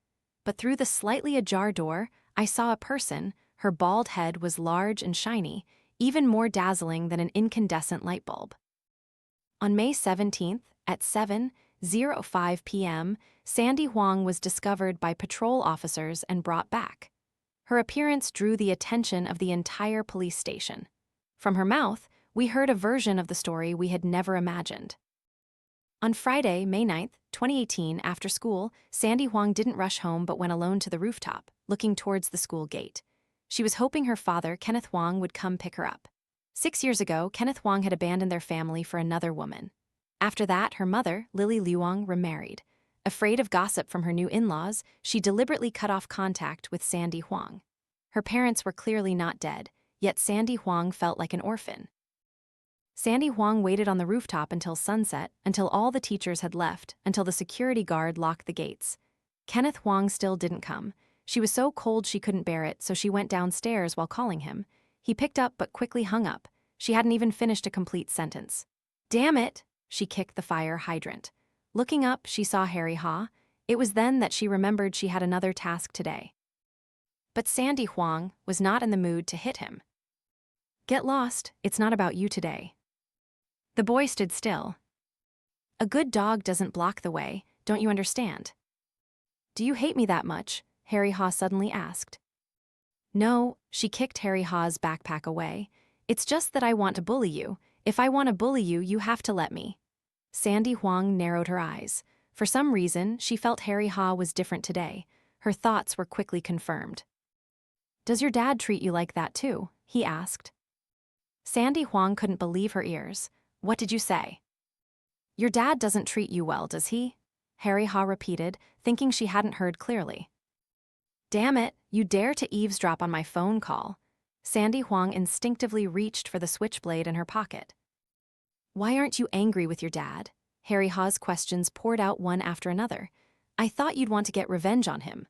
But through the slightly ajar door, I saw a person. Her bald head was large and shiny, even more dazzling than an incandescent light bulb. On May 17th, at 7:05 p.m., Sandy Huang was discovered by patrol officers and brought back. Her appearance drew the attention of the entire police station. From her mouth, we heard a version of the story we had never imagined. On Friday, May 9th, 2018, after school, Sandy Huang didn't rush home but went alone to the rooftop, looking towards the school gate. She was hoping her father, Kenneth Huang, would come pick her up. 6 years ago, Kenneth Huang had abandoned their family for another woman. After that, her mother, Lily Luong, remarried. Afraid of gossip from her new in-laws, she deliberately cut off contact with Sandy Huang. Her parents were clearly not dead, yet Sandy Huang felt like an orphan. Sandy Huang waited on the rooftop until sunset, until all the teachers had left, until the security guard locked the gates. Kenneth Huang still didn't come. She was so cold she couldn't bear it, so she went downstairs while calling him. He picked up but quickly hung up. She hadn't even finished a complete sentence. Damn it! She kicked the fire hydrant. Looking up, she saw Harry Ha. It was then that she remembered she had another task today. But Sandy Huang was not in the mood to hit him. Get lost, it's not about you today. The boy stood still. A good dog doesn't block the way, don't you understand? Do you hate me that much? Harry Ha suddenly asked. No, she kicked Harry Ha's backpack away. It's just that I want to bully you. If I want to bully you, you have to let me. Sandy Huang narrowed her eyes. For some reason, she felt Harry Ha was different today. Her thoughts were quickly confirmed. Does your dad treat you like that too? He asked. Sandy Huang couldn't believe her ears. What did you say? Your dad doesn't treat you well, does he? Harry Ha repeated, thinking she hadn't heard clearly. Damn it, you dare to eavesdrop on my phone call. Sandy Huang instinctively reached for the switchblade in her pocket. Why aren't you angry with your dad? Harry Ha's questions poured out one after another. I thought you'd want to get revenge on him.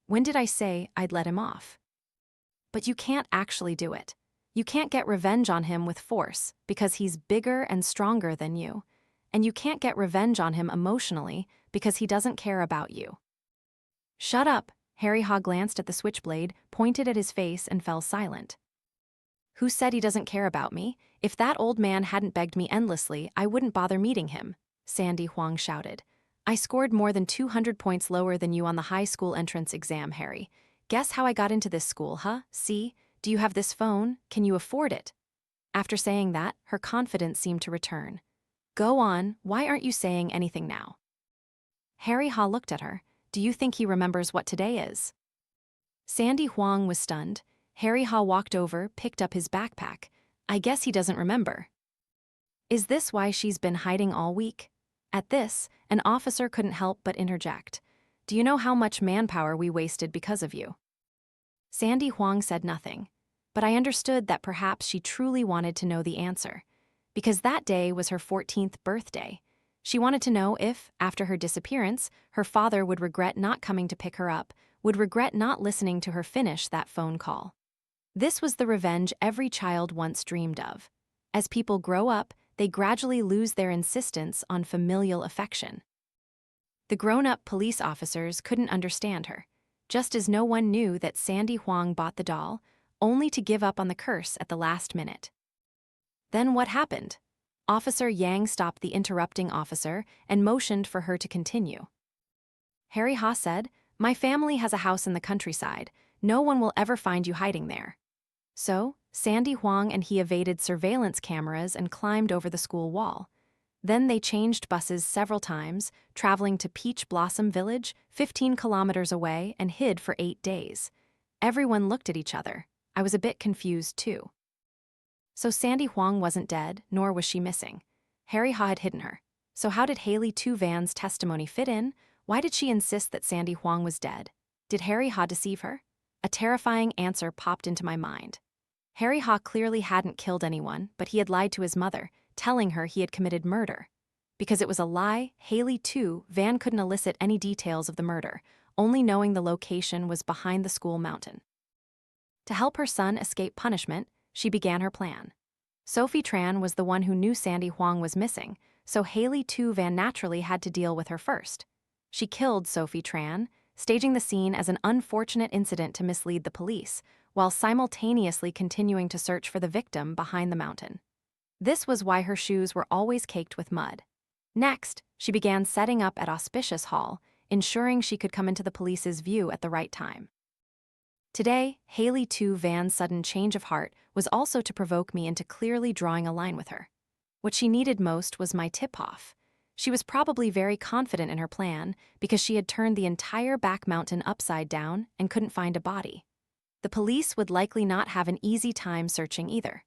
When did I say I'd let him off? But you can't actually do it. You can't get revenge on him with force because he's bigger and stronger than you. And you can't get revenge on him emotionally because he doesn't care about you. Shut up. Harry Ha glanced at the switchblade, pointed at his face, and fell silent. Who said he doesn't care about me? If that old man hadn't begged me endlessly, I wouldn't bother meeting him, Sandy Huang shouted. I scored more than 200 points lower than you on the high school entrance exam, Harry. Guess how I got into this school, huh? See? Do you have this phone? Can you afford it? After saying that, her confidence seemed to return. Go on, why aren't you saying anything now? Harry Ha looked at her. Do you think he remembers what today is? Sandy Huang was stunned. Harry Ha walked over, picked up his backpack. I guess he doesn't remember. Is this why she's been hiding all week? At this, an officer couldn't help but interject. Do you know how much manpower we wasted because of you? Sandy Huang said nothing, but I understood that perhaps she truly wanted to know the answer, because that day was her 14th birthday. She wanted to know if, after her disappearance, her father would regret not coming to pick her up, would regret not listening to her finish that phone call. This was the revenge every child once dreamed of. As people grow up, they gradually lose their insistence on familial affection. The grown-up police officers couldn't understand her, just as no one knew that Sandy Huang bought the doll, only to give up on the curse at the last minute. Then what happened? Officer Yang stopped the interrupting officer and motioned for her to continue. Harry Ha said, My family has a house in the countryside. No one will ever find you hiding there. So, Sandy Huang and he evaded surveillance cameras and climbed over the school wall. Then they changed buses several times, traveling to Peach Blossom Village, 15 kilometers away, and hid for 8 days. Everyone looked at each other. I was a bit confused, too. So Sandy Huang wasn't dead, nor was she missing. Harry Ha had hidden her. So how did Hailey Tu Van's testimony fit in? Why did she insist that Sandy Huang was dead? Did Harry Ha deceive her? A terrifying answer popped into my mind. Harry Ha clearly hadn't killed anyone, but he had lied to his mother, telling her he had committed murder. Because it was a lie, Hailey Tu Van couldn't elicit any details of the murder, only knowing the location was behind the school mountain. To help her son escape punishment, she began her plan. Sophie Tran was the one who knew Sandy Huang was missing, so Hailey Tu Van naturally had to deal with her first. She killed Sophie Tran, staging the scene as an unfortunate incident to mislead the police, while simultaneously continuing to search for the victim behind the mountain. This was why her shoes were always caked with mud. Next, she began setting up at Auspicious Hall, ensuring she could come into the police's view at the right time. Today, Hailey Tu Van's sudden change of heart was also to provoke me into clearly drawing a line with her. What she needed most was my tip-off. She was probably very confident in her plan because she had turned the entire back mountain upside down and couldn't find a body. The police would likely not have an easy time searching either.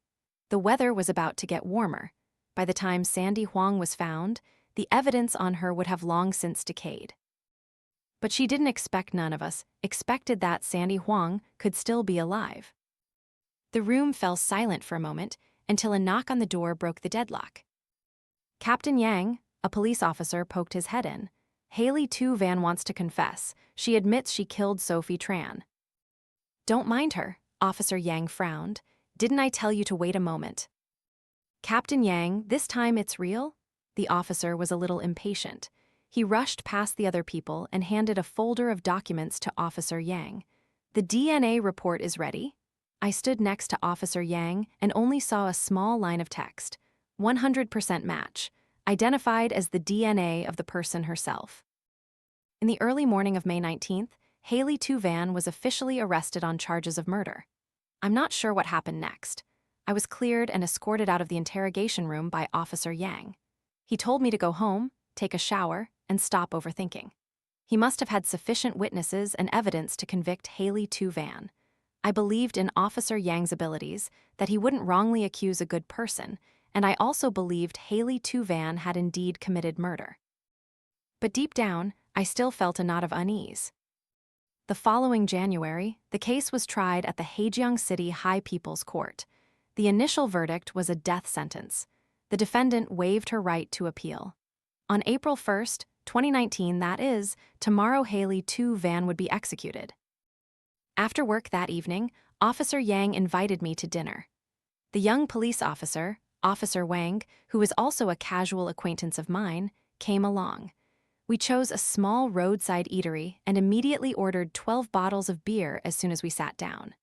The weather was about to get warmer. By the time Sandy Huang was found, the evidence on her would have long since decayed. But she didn't expect none of us expected that Sandy Huang could still be alive. The room fell silent for a moment until a knock on the door broke the deadlock. Captain Yang, a police officer, poked his head in. Hailey Tu wants to confess. She admits she killed Sophie Tran. Don't mind her, Officer Yang frowned. Didn't I tell you to wait a moment? Captain Yang, this time it's real? The officer was a little impatient. He rushed past the other people and handed a folder of documents to Officer Yang. The DNA report is ready. I stood next to Officer Yang and only saw a small line of text. 100% match, identified as the DNA of the person herself. In the early morning of May 19th, Hailey Tu was officially arrested on charges of murder. I'm not sure what happened next. I was cleared and escorted out of the interrogation room by Officer Yang. He told me to go home, take a shower, and stop overthinking. He must have had sufficient witnesses and evidence to convict Hailey Tu. I believed in Officer Yang's abilities, that he wouldn't wrongly accuse a good person, and I also believed Hailey Tu had indeed committed murder. But deep down, I still felt a knot of unease. The following January, the case was tried at the Haejiang City High People's Court. The initial verdict was a death sentence. The defendant waived her right to appeal. On April 1st, 2019, that is, tomorrow Hailey Tu would be executed. After work that evening, Officer Yang invited me to dinner. The young police officer, Officer Wang, who was also a casual acquaintance of mine, came along. We chose a small roadside eatery and immediately ordered 12 bottles of beer as soon as we sat down.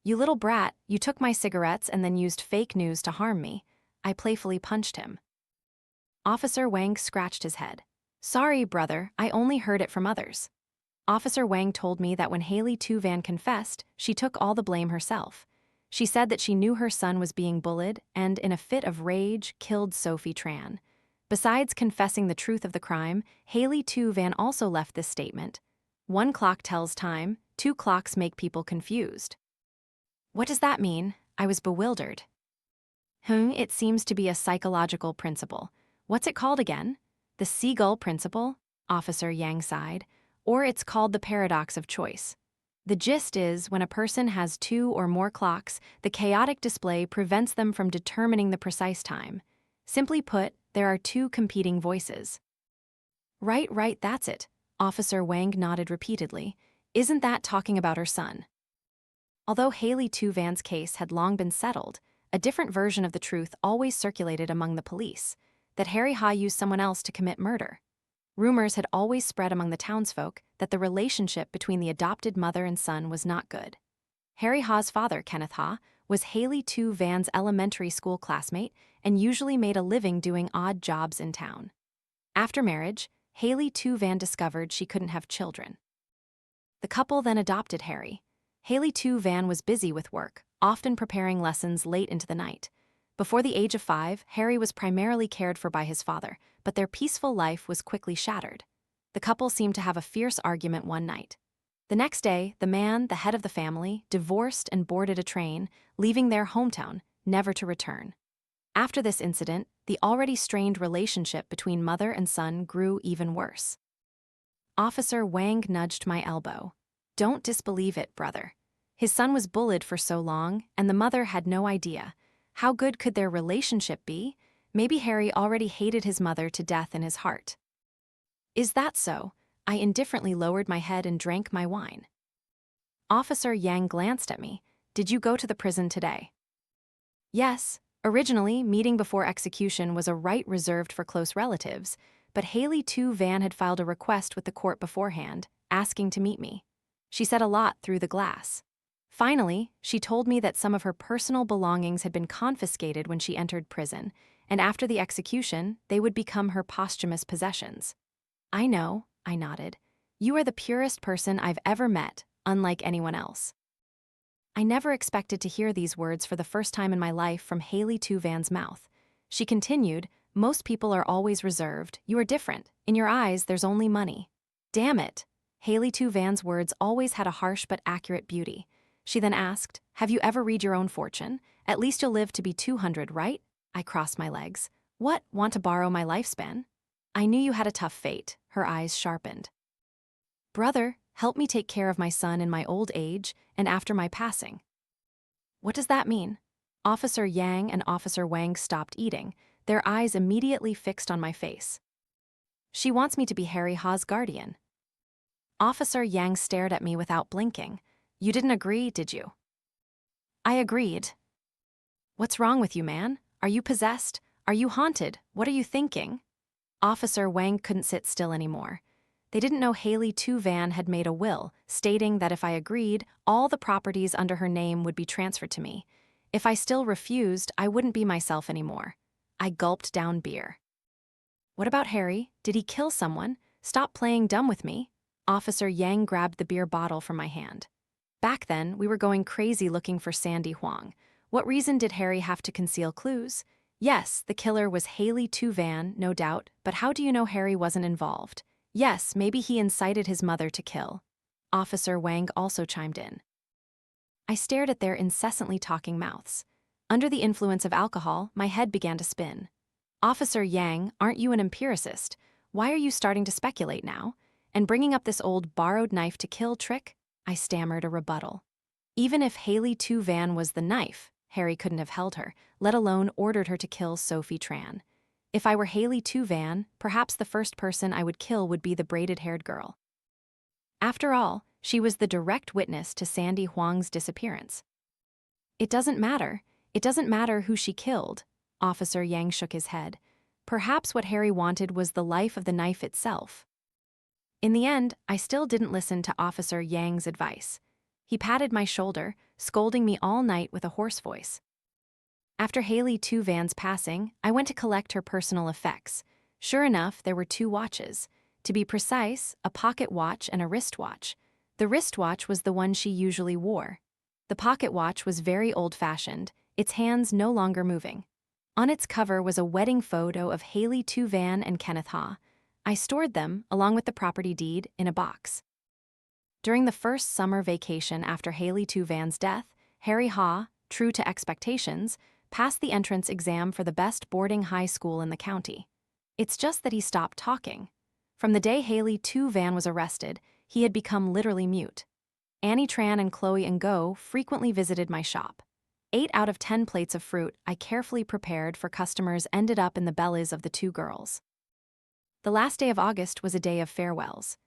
You little brat, you took my cigarettes and then used fake news to harm me. I playfully punched him. Officer Wang scratched his head. Sorry, brother, I only heard it from others. Officer Wang told me that when Hailey Tu confessed, she took all the blame herself. She said that she knew her son was being bullied and, in a fit of rage, killed Sophie Tran. Besides confessing the truth of the crime, Hailey Tu also left this statement. 1 clock tells time, 2 clocks make people confused. What does that mean? I was bewildered. It seems to be a psychological principle. What's it called again? The seagull principle? Officer Yang sighed. Or it's called the paradox of choice. The gist is, when a person has 2 or more clocks, the chaotic display prevents them from determining the precise time. Simply put, there are 2 competing voices. Right, that's it. Officer Wang nodded repeatedly. Isn't that talking about her son? Although Hailey Tu case had long been settled, a different version of the truth always circulated among the police, that Harry Ha used someone else to commit murder. Rumors had always spread among the townsfolk that the relationship between the adopted mother and son was not good. Harry Ha's father, Kenneth Ha, was Hailey Tu elementary school classmate and usually made a living doing odd jobs in town. After marriage, Hailey Tu discovered she couldn't have children. The couple then adopted Harry. Hailey Tu was busy with work, often preparing lessons late into the night. Before the age of 5, Harry was primarily cared for by his father, but their peaceful life was quickly shattered. The couple seemed to have a fierce argument one night. The next day, the man, the head of the family, divorced and boarded a train, leaving their hometown, never to return. After this incident, the already strained relationship between mother and son grew even worse. Officer Wang nudged my elbow. Don't disbelieve it, brother. His son was bullied for so long, and the mother had no idea. How good could their relationship be? Maybe Harry already hated his mother to death in his heart. Is that so? I indifferently lowered my head and drank my wine. Officer Yang glanced at me. Did you go to the prison today? Yes. Originally, meeting before execution was a right reserved for close relatives, but Hailey Tu had filed a request with the court beforehand, asking to meet me. She said a lot through the glass. Finally, she told me that some of her personal belongings had been confiscated when she entered prison, and after the execution, they would become her posthumous possessions. I know, I nodded. You are the purest person I've ever met, unlike anyone else. I never expected to hear these words for the first time in my life from Hailey Tu mouth. She continued, most people are always reserved. You are different. In your eyes, there's only money. Damn it. Hailey Tu words always had a harsh but accurate beauty. She then asked, "Have you ever read your own fortune? At least you'll live to be 200, right?" I crossed my legs. "What, want to borrow my lifespan?" "I knew you had a tough fate." Her eyes sharpened. "Brother, help me take care of my son in my old age and after my passing." "What does that mean?" Officer Yang and Officer Wang stopped eating, their eyes immediately fixed on my face. "She wants me to be Harry Ha's guardian." Officer Yang stared at me without blinking. "You didn't agree, did you?" "I agreed." "What's wrong with you, man? Are you possessed? Are you haunted? What are you thinking?" Officer Wang couldn't sit still anymore. They didn't know Hailey Tu had made a will, stating that if I agreed, all the properties under her name would be transferred to me. If I still refused, I wouldn't be myself anymore. I gulped down beer. "What about Harry? Did he kill someone? Stop playing dumb with me." Officer Yang grabbed the beer bottle from my hand. "Back then, we were going crazy looking for Sandy Huang. What reason did Harry have to conceal clues? Yes, the killer was Hailey Tu, no doubt, but how do you know Harry wasn't involved? Yes, maybe he incited his mother to kill." Officer Wang also chimed in. I stared at their incessantly talking mouths. Under the influence of alcohol, my head began to spin. "Officer Yang, aren't you an empiricist? Why are you starting to speculate now? And bringing up this old borrowed knife to kill trick?" I stammered a rebuttal. Even if Hailey Tu was the knife, Harry couldn't have held her, let alone ordered her to kill Sophie Tran. If I were Hailey Tu, perhaps the first person I would kill would be the braided-haired girl. After all, she was the direct witness to Sandy Huang's disappearance. "It doesn't matter. It doesn't matter who she killed." Officer Yang shook his head. "Perhaps what Harry wanted was the life of the knife itself." In the end, I still didn't listen to Officer Yang's advice. He patted my shoulder, scolding me all night with a hoarse voice. After Hailey Tu passing, I went to collect her personal effects. Sure enough, there were 2 watches. To be precise, a pocket watch and a wristwatch. The wristwatch was the one she usually wore. The pocket watch was very old-fashioned, its hands no longer moving. On its cover was a wedding photo of Hailey Tu and Kenneth Ha. I stored them, along with the property deed, in a box. During the first summer vacation after Hailey Tu death, Harry Ha, true to expectations, passed the entrance exam for the best boarding high school in the county. It's just that he stopped talking. From the day Hailey Tu was arrested, he had become literally mute. Annie Tran and Chloe and Go frequently visited my shop. 8 out of 10 plates of fruit I carefully prepared for customers ended up in the bellies of the 2 girls. The last day of August was a day of farewells.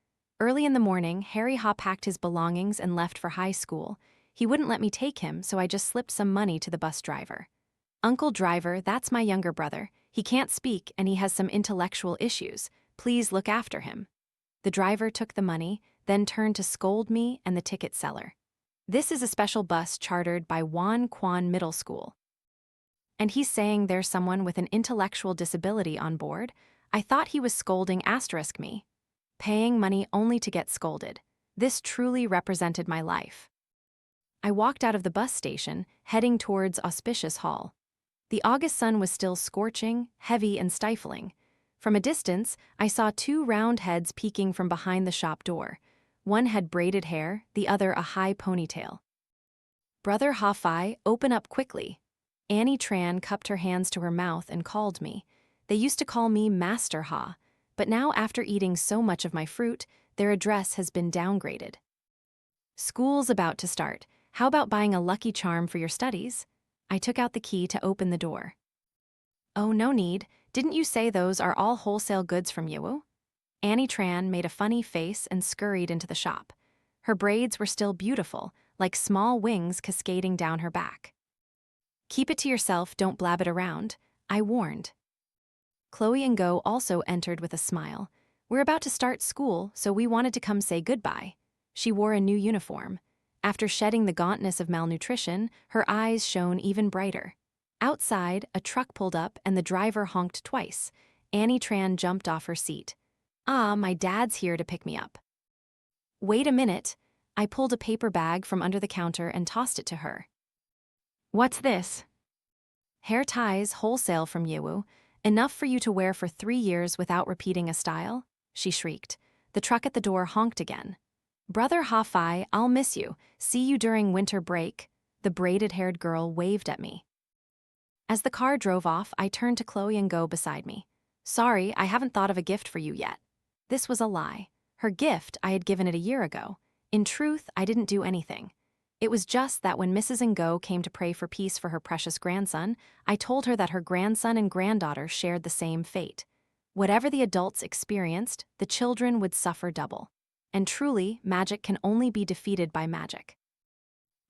Early in the morning, Harry Ha packed his belongings and left for high school. He wouldn't let me take him, so I just slipped some money to the bus driver. "Uncle Driver, that's my younger brother. He can't speak and he has some intellectual issues. Please look after him." The driver took the money, then turned to scold me and the ticket seller. "This is a special bus chartered by Wan Quan Middle School. And he's saying there's someone with an intellectual disability on board?" I thought he was scolding me. Paying money only to get scolded. This truly represented my life. I walked out of the bus station, heading towards Auspicious Hall. The August sun was still scorching, heavy and stifling. From a distance, I saw 2 round heads peeking from behind the shop door. One had braided hair, the other a high ponytail. "Brother Ha-Fi, open up quickly." Annie Tran cupped her hands to her mouth and called me. They used to call me Master Ha, but now after eating so much of my fruit, their address has been downgraded. "School's about to start. How about buying a lucky charm for your studies?" I took out the key to open the door. "Oh, no need. Didn't you say those are all wholesale goods from Yiwu?" Annie Tran made a funny face and scurried into the shop. Her braids were still beautiful, like small wings cascading down her back. "Keep it to yourself, don't blab it around," I warned. Chloe and Go also entered with a smile. "We're about to start school, so we wanted to come say goodbye." She wore a new uniform. After shedding the gauntness of malnutrition, her eyes shone even brighter. Outside, a truck pulled up and the driver honked twice. Annie Tran jumped off her seat. "Ah, my dad's here to pick me up." "Wait a minute." I pulled a paper bag from under the counter and tossed it to her. "What's this?" "Hair ties wholesale from Yiwu. Enough for you to wear for 3 years without repeating a style?" she shrieked. The truck at the door honked again. Brother Ha-Fi, I'll miss you. See you during winter break. The braided-haired girl waved at me. As the car drove off, I turned to Chloe and Go beside me. Sorry, I haven't thought of a gift for you yet. This was a lie. Her gift, I had given it a year ago. In truth, I didn't do anything. It was just that when Mrs. Ngo came to pray for peace for her precious grandson, I told her that her grandson and granddaughter shared the same fate. Whatever the adults experienced, the children would suffer double. And truly, magic can only be defeated by magic.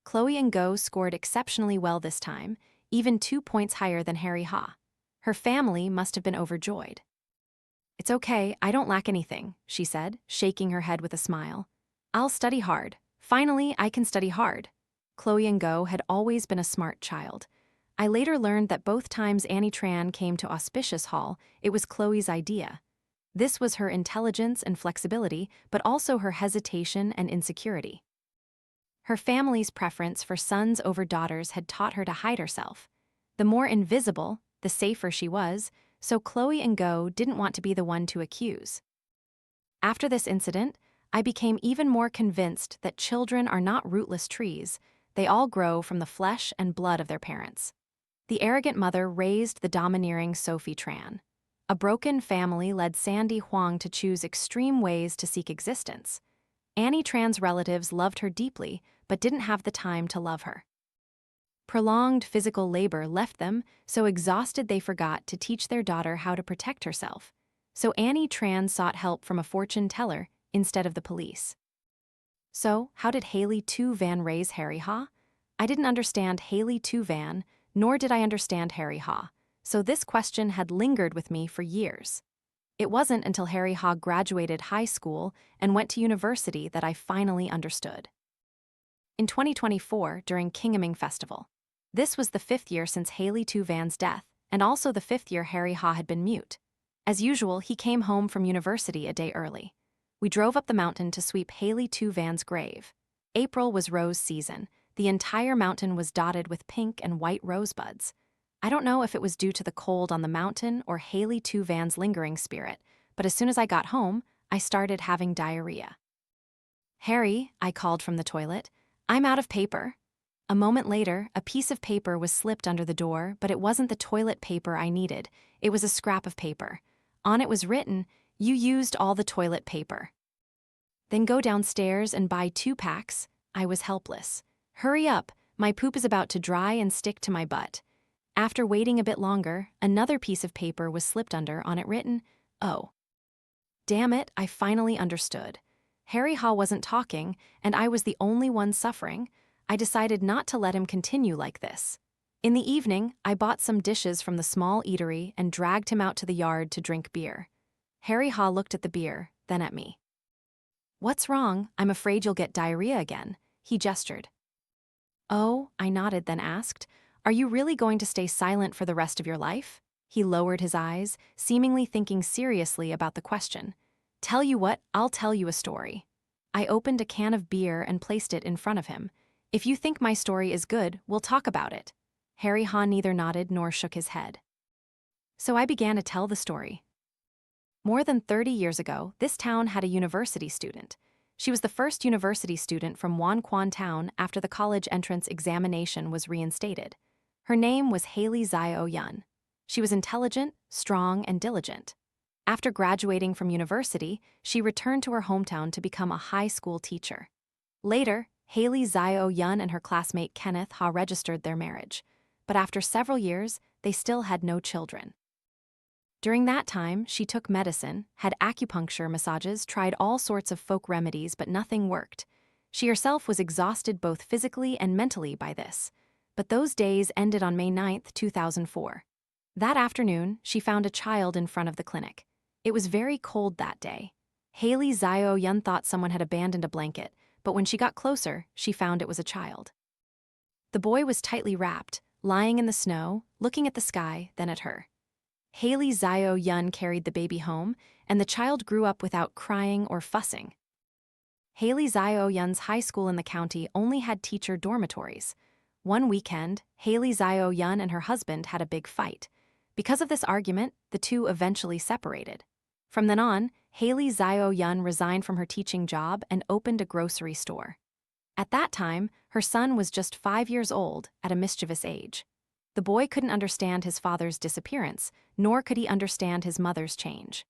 Chloe and Go scored exceptionally well this time, even 2 points higher than Harry Ha. Her family must have been overjoyed. It's okay, I don't lack anything, she said, shaking her head with a smile. I'll study hard. Finally, I can study hard. Chloe and Go had always been a smart child. I later learned that both times Annie Tran came to Auspicious Hall, it was Chloe's idea. This was her intelligence and flexibility, but also her hesitation and insecurity. Her family's preference for sons over daughters had taught her to hide herself. The more invisible, the safer she was, so Chloe and Go didn't want to be the one to accuse. After this incident, I became even more convinced that children are not rootless trees. They all grow from the flesh and blood of their parents. The arrogant mother raised the domineering Sophie Tran. A broken family led Sandy Huang to choose extreme ways to seek existence. Annie Tran's relatives loved her deeply, but didn't have the time to love her. Prolonged physical labor left them so exhausted they forgot to teach their daughter how to protect herself. So Annie Tran sought help from a fortune teller instead of the police. So, how did Hailey Tu raise Harry Ha? I didn't understand Hailey Tu, nor did I understand Harry Ha, so this question had lingered with me for years. It wasn't until Harry Ha graduated high school and went to university that I finally understood. In 2024, during Kingaming Festival. This was the 5th year since Hailey Tu's death, and also the 5th year Harry Ha had been mute. As usual, he came home from university a day early. We drove up the mountain to sweep Hailey Tu's grave. April was rose season. The entire mountain was dotted with pink and white rosebuds. I don't know if it was due to the cold on the mountain or Hailey Tu's lingering spirit, but as soon as I got home, I started having diarrhea. Harry, I called from the toilet, I'm out of paper. A moment later, a piece of paper was slipped under the door, but it wasn't the toilet paper I needed. It was a scrap of paper. On it was written, "You used all the toilet paper. Then go downstairs and buy 2 packs." I was helpless. Hurry up, my poop is about to dry and stick to my butt. After waiting a bit longer, another piece of paper was slipped under, on it written, "Oh." Damn it, I finally understood. Harry Ha wasn't talking, and I was the only one suffering. I decided not to let him continue like this. In the evening, I bought some dishes from the small eatery and dragged him out to the yard to drink beer. Harry Ha looked at the beer, then at me. "What's wrong? I'm afraid you'll get diarrhea again," he gestured. "Oh," I nodded, then asked, "Are you really going to stay silent for the rest of your life?" He lowered his eyes, seemingly thinking seriously about the question. "Tell you what, I'll tell you a story." I opened a can of beer and placed it in front of him. "If you think my story is good, we'll talk about it." Harry Ha neither nodded nor shook his head. So I began to tell the story. More than 30 years ago, this town had a university student. She was the first university student from Wanquan Town after the college entrance examination was reinstated. Her name was Hailey Tu. She was intelligent, strong, and diligent. After graduating from university, she returned to her hometown to become a high school teacher. Later, Hailey Tu and her classmate Kenneth Ha registered their marriage. But after several years, they still had no children. During that time, she took medicine, had acupuncture massages, tried all sorts of folk remedies, but nothing worked. She herself was exhausted both physically and mentally by this. But those days ended on May 9, 2004. That afternoon, she found a child in front of the clinic. It was very cold that day. Hailey Tu thought someone had abandoned a blanket, but when she got closer, she found it was a child. The boy was tightly wrapped, lying in the snow, looking at the sky, then at her. Hailey Tu carried the baby home, and the child grew up without crying or fussing. Hailey Tu's high school in the county only had teacher dormitories. One weekend, Hailey Tu and her husband had a big fight. Because of this argument, the two eventually separated. From then on, Hailey Tu resigned from her teaching job and opened a grocery store. At that time, her son was just 5 years old, at a mischievous age. The boy couldn't understand his father's disappearance, nor could he understand his mother's change.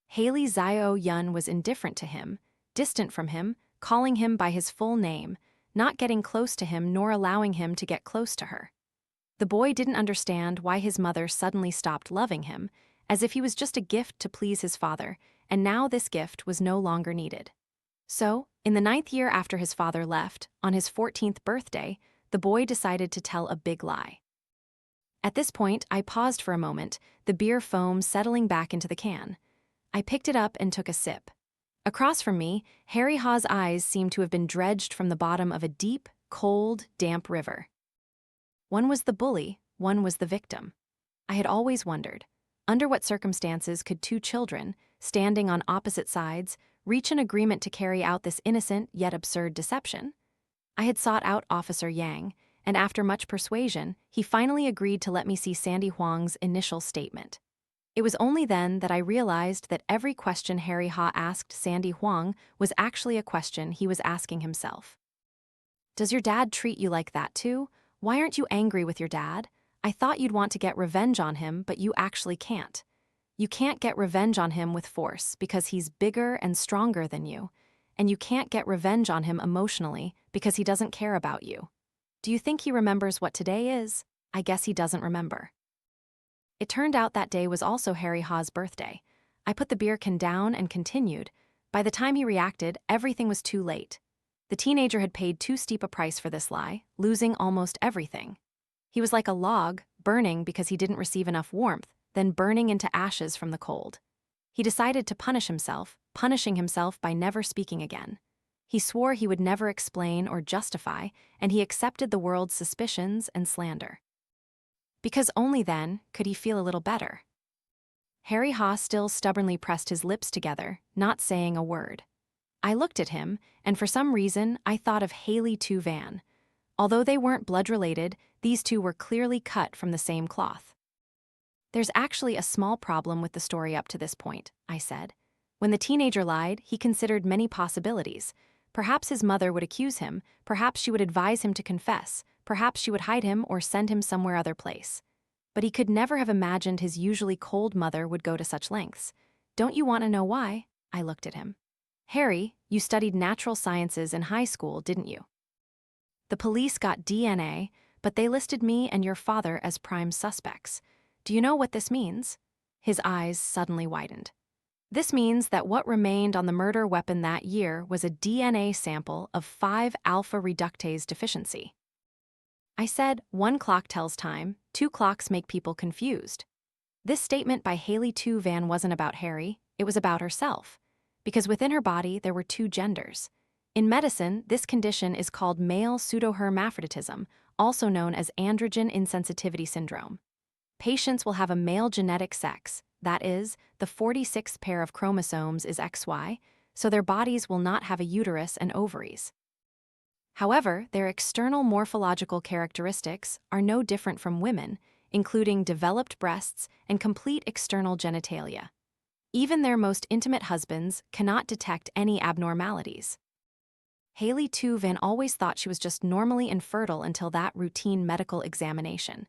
Hailey Tu was indifferent to him, distant from him, calling him by his full name, not getting close to him nor allowing him to get close to her. The boy didn't understand why his mother suddenly stopped loving him, as if he was just a gift to please his father, and now this gift was no longer needed. So, in the 9th year after his father left, on his 14th birthday, the boy decided to tell a big lie. At this point, I paused for a moment, the beer foam settling back into the can. I picked it up and took a sip. Across from me, Harry Haw's eyes seemed to have been dredged from the bottom of a deep, cold, damp river. One was the bully, one was the victim. I had always wondered, under what circumstances could two children, standing on opposite sides, reach an agreement to carry out this innocent yet absurd deception? I had sought out Officer Yang, and after much persuasion, he finally agreed to let me see Sandy Huang's initial statement. It was only then that I realized that every question Harry Ha asked Sandy Huang was actually a question he was asking himself. Does your dad treat you like that too? Why aren't you angry with your dad? I thought you'd want to get revenge on him, but you actually can't. You can't get revenge on him with force because he's bigger and stronger than you, and you can't get revenge on him emotionally because he doesn't care about you. Do you think he remembers what today is? I guess he doesn't remember. It turned out that day was also Harry Ha's birthday. I put the beer can down and continued. By the time he reacted, everything was too late. The teenager had paid too steep a price for this lie, losing almost everything. He was like a log, burning because he didn't receive enough warmth, then burning into ashes from the cold. He decided to punish himself, punishing himself by never speaking again. He swore he would never explain or justify, and he accepted the world's suspicions and slander. Because only then could he feel a little better. Harry Ha still stubbornly pressed his lips together, not saying a word. I looked at him, and for some reason, I thought of Hailey Tu. Although they weren't blood-related, these two were clearly cut from the same cloth. There's actually a small problem with the story up to this point, I said. When the teenager lied, he considered many possibilities. Perhaps his mother would accuse him, perhaps she would advise him to confess, perhaps she would hide him or send him somewhere other place. But he could never have imagined his usually cold mother would go to such lengths. Don't you want to know why? I looked at him. Harry, you studied natural sciences in high school, didn't you? The police got DNA, but they listed me and your father as prime suspects. Do you know what this means? His eyes suddenly widened. This means that what remained on the murder weapon that year was a DNA sample of 5-alpha reductase deficiency. I said, 1 clock tells time, 2 clocks make people confused. This statement by Hailey Tu wasn't about Harry, it was about herself. Because within her body there were 2 genders. In medicine, this condition is called male pseudohermaphroditism, also known as androgen insensitivity syndrome. Patients will have a male genetic sex, that is, the 46th pair of chromosomes is XY, so their bodies will not have a uterus and ovaries. However, their external morphological characteristics are no different from women, including developed breasts and complete external genitalia. Even their most intimate husbands cannot detect any abnormalities. Hailey Tu always thought she was just normally infertile until that routine medical examination.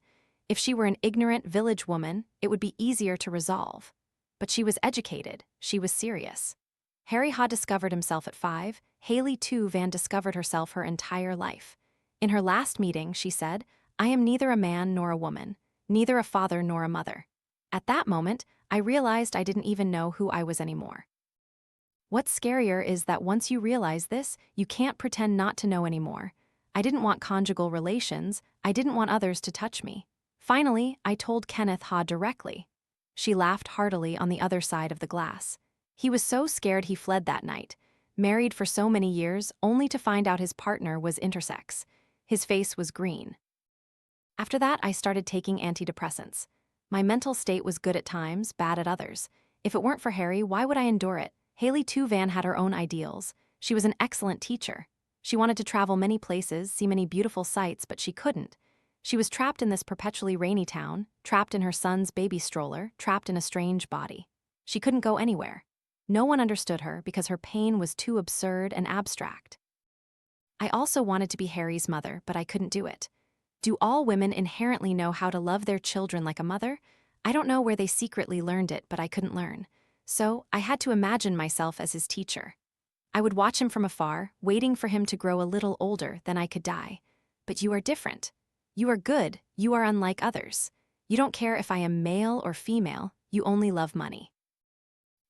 If she were an ignorant village woman, it would be easier to resolve. But she was educated, she was serious. Harry Ha discovered himself at 5, Hailey Tu discovered herself her entire life. In her last meeting, she said, I am neither a man nor a woman, neither a father nor a mother. At that moment, I realized I didn't even know who I was anymore. What's scarier is that once you realize this, you can't pretend not to know anymore. I didn't want conjugal relations, I didn't want others to touch me. Finally, I told Kenneth Ha directly. She laughed heartily on the other side of the glass. He was so scared he fled that night, married for so many years only to find out his partner was intersex. His face was green. After that, I started taking antidepressants. My mental state was good at times, bad at others. If it weren't for Harry, why would I endure it? Hailey Tu had her own ideals. She was an excellent teacher. She wanted to travel many places, see many beautiful sights, but she couldn't. She was trapped in this perpetually rainy town, trapped in her son's baby stroller, trapped in a strange body. She couldn't go anywhere. No one understood her because her pain was too absurd and abstract. I also wanted to be Harry's mother, but I couldn't do it. Do all women inherently know how to love their children like a mother? I don't know where they secretly learned it, but I couldn't learn. So I had to imagine myself as his teacher. I would watch him from afar, waiting for him to grow a little older, then I could die. But you are different. You are good, you are unlike others. You don't care if I am male or female, you only love money.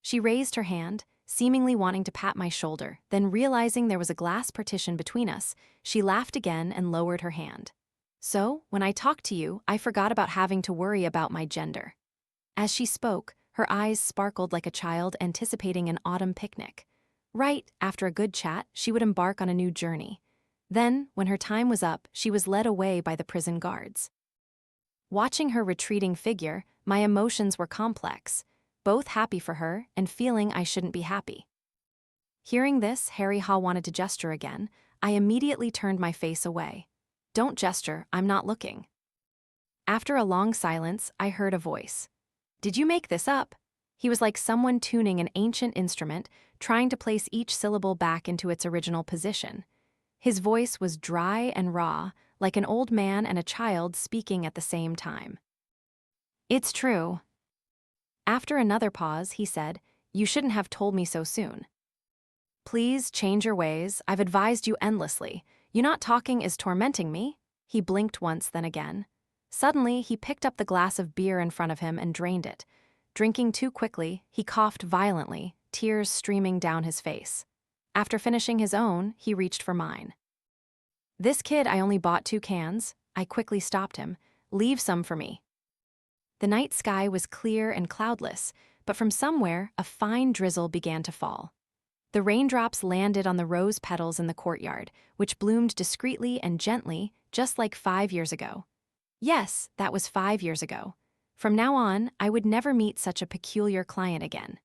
She raised her hand, seemingly wanting to pat my shoulder, then realizing there was a glass partition between us, she laughed again and lowered her hand. So, when I talked to you, I forgot about having to worry about my gender. As she spoke, her eyes sparkled like a child anticipating an autumn picnic. Right after a good chat, she would embark on a new journey. Then, when her time was up, she was led away by the prison guards. Watching her retreating figure, my emotions were complex, both happy for her and feeling I shouldn't be happy. Hearing this, Harry wanted to gesture again. I immediately turned my face away. Don't gesture, I'm not looking. After a long silence, I heard a voice. Did you make this up? He was like someone tuning an ancient instrument, trying to place each syllable back into its original position. His voice was dry and raw, like an old man and a child speaking at the same time. It's true. After another pause, he said, You shouldn't have told me so soon. Please change your ways, I've advised you endlessly. You not talking is tormenting me. He blinked once, then again. Suddenly, he picked up the glass of beer in front of him and drained it. Drinking too quickly, he coughed violently, tears streaming down his face. After finishing his own, he reached for mine. This kid, I only bought 2 cans. I quickly stopped him. Leave some for me. The night sky was clear and cloudless, but from somewhere, a fine drizzle began to fall. The raindrops landed on the rose petals in the courtyard, which bloomed discreetly and gently, just like 5 years ago. Yes, that was 5 years ago. From now on, I would never meet such a peculiar client again.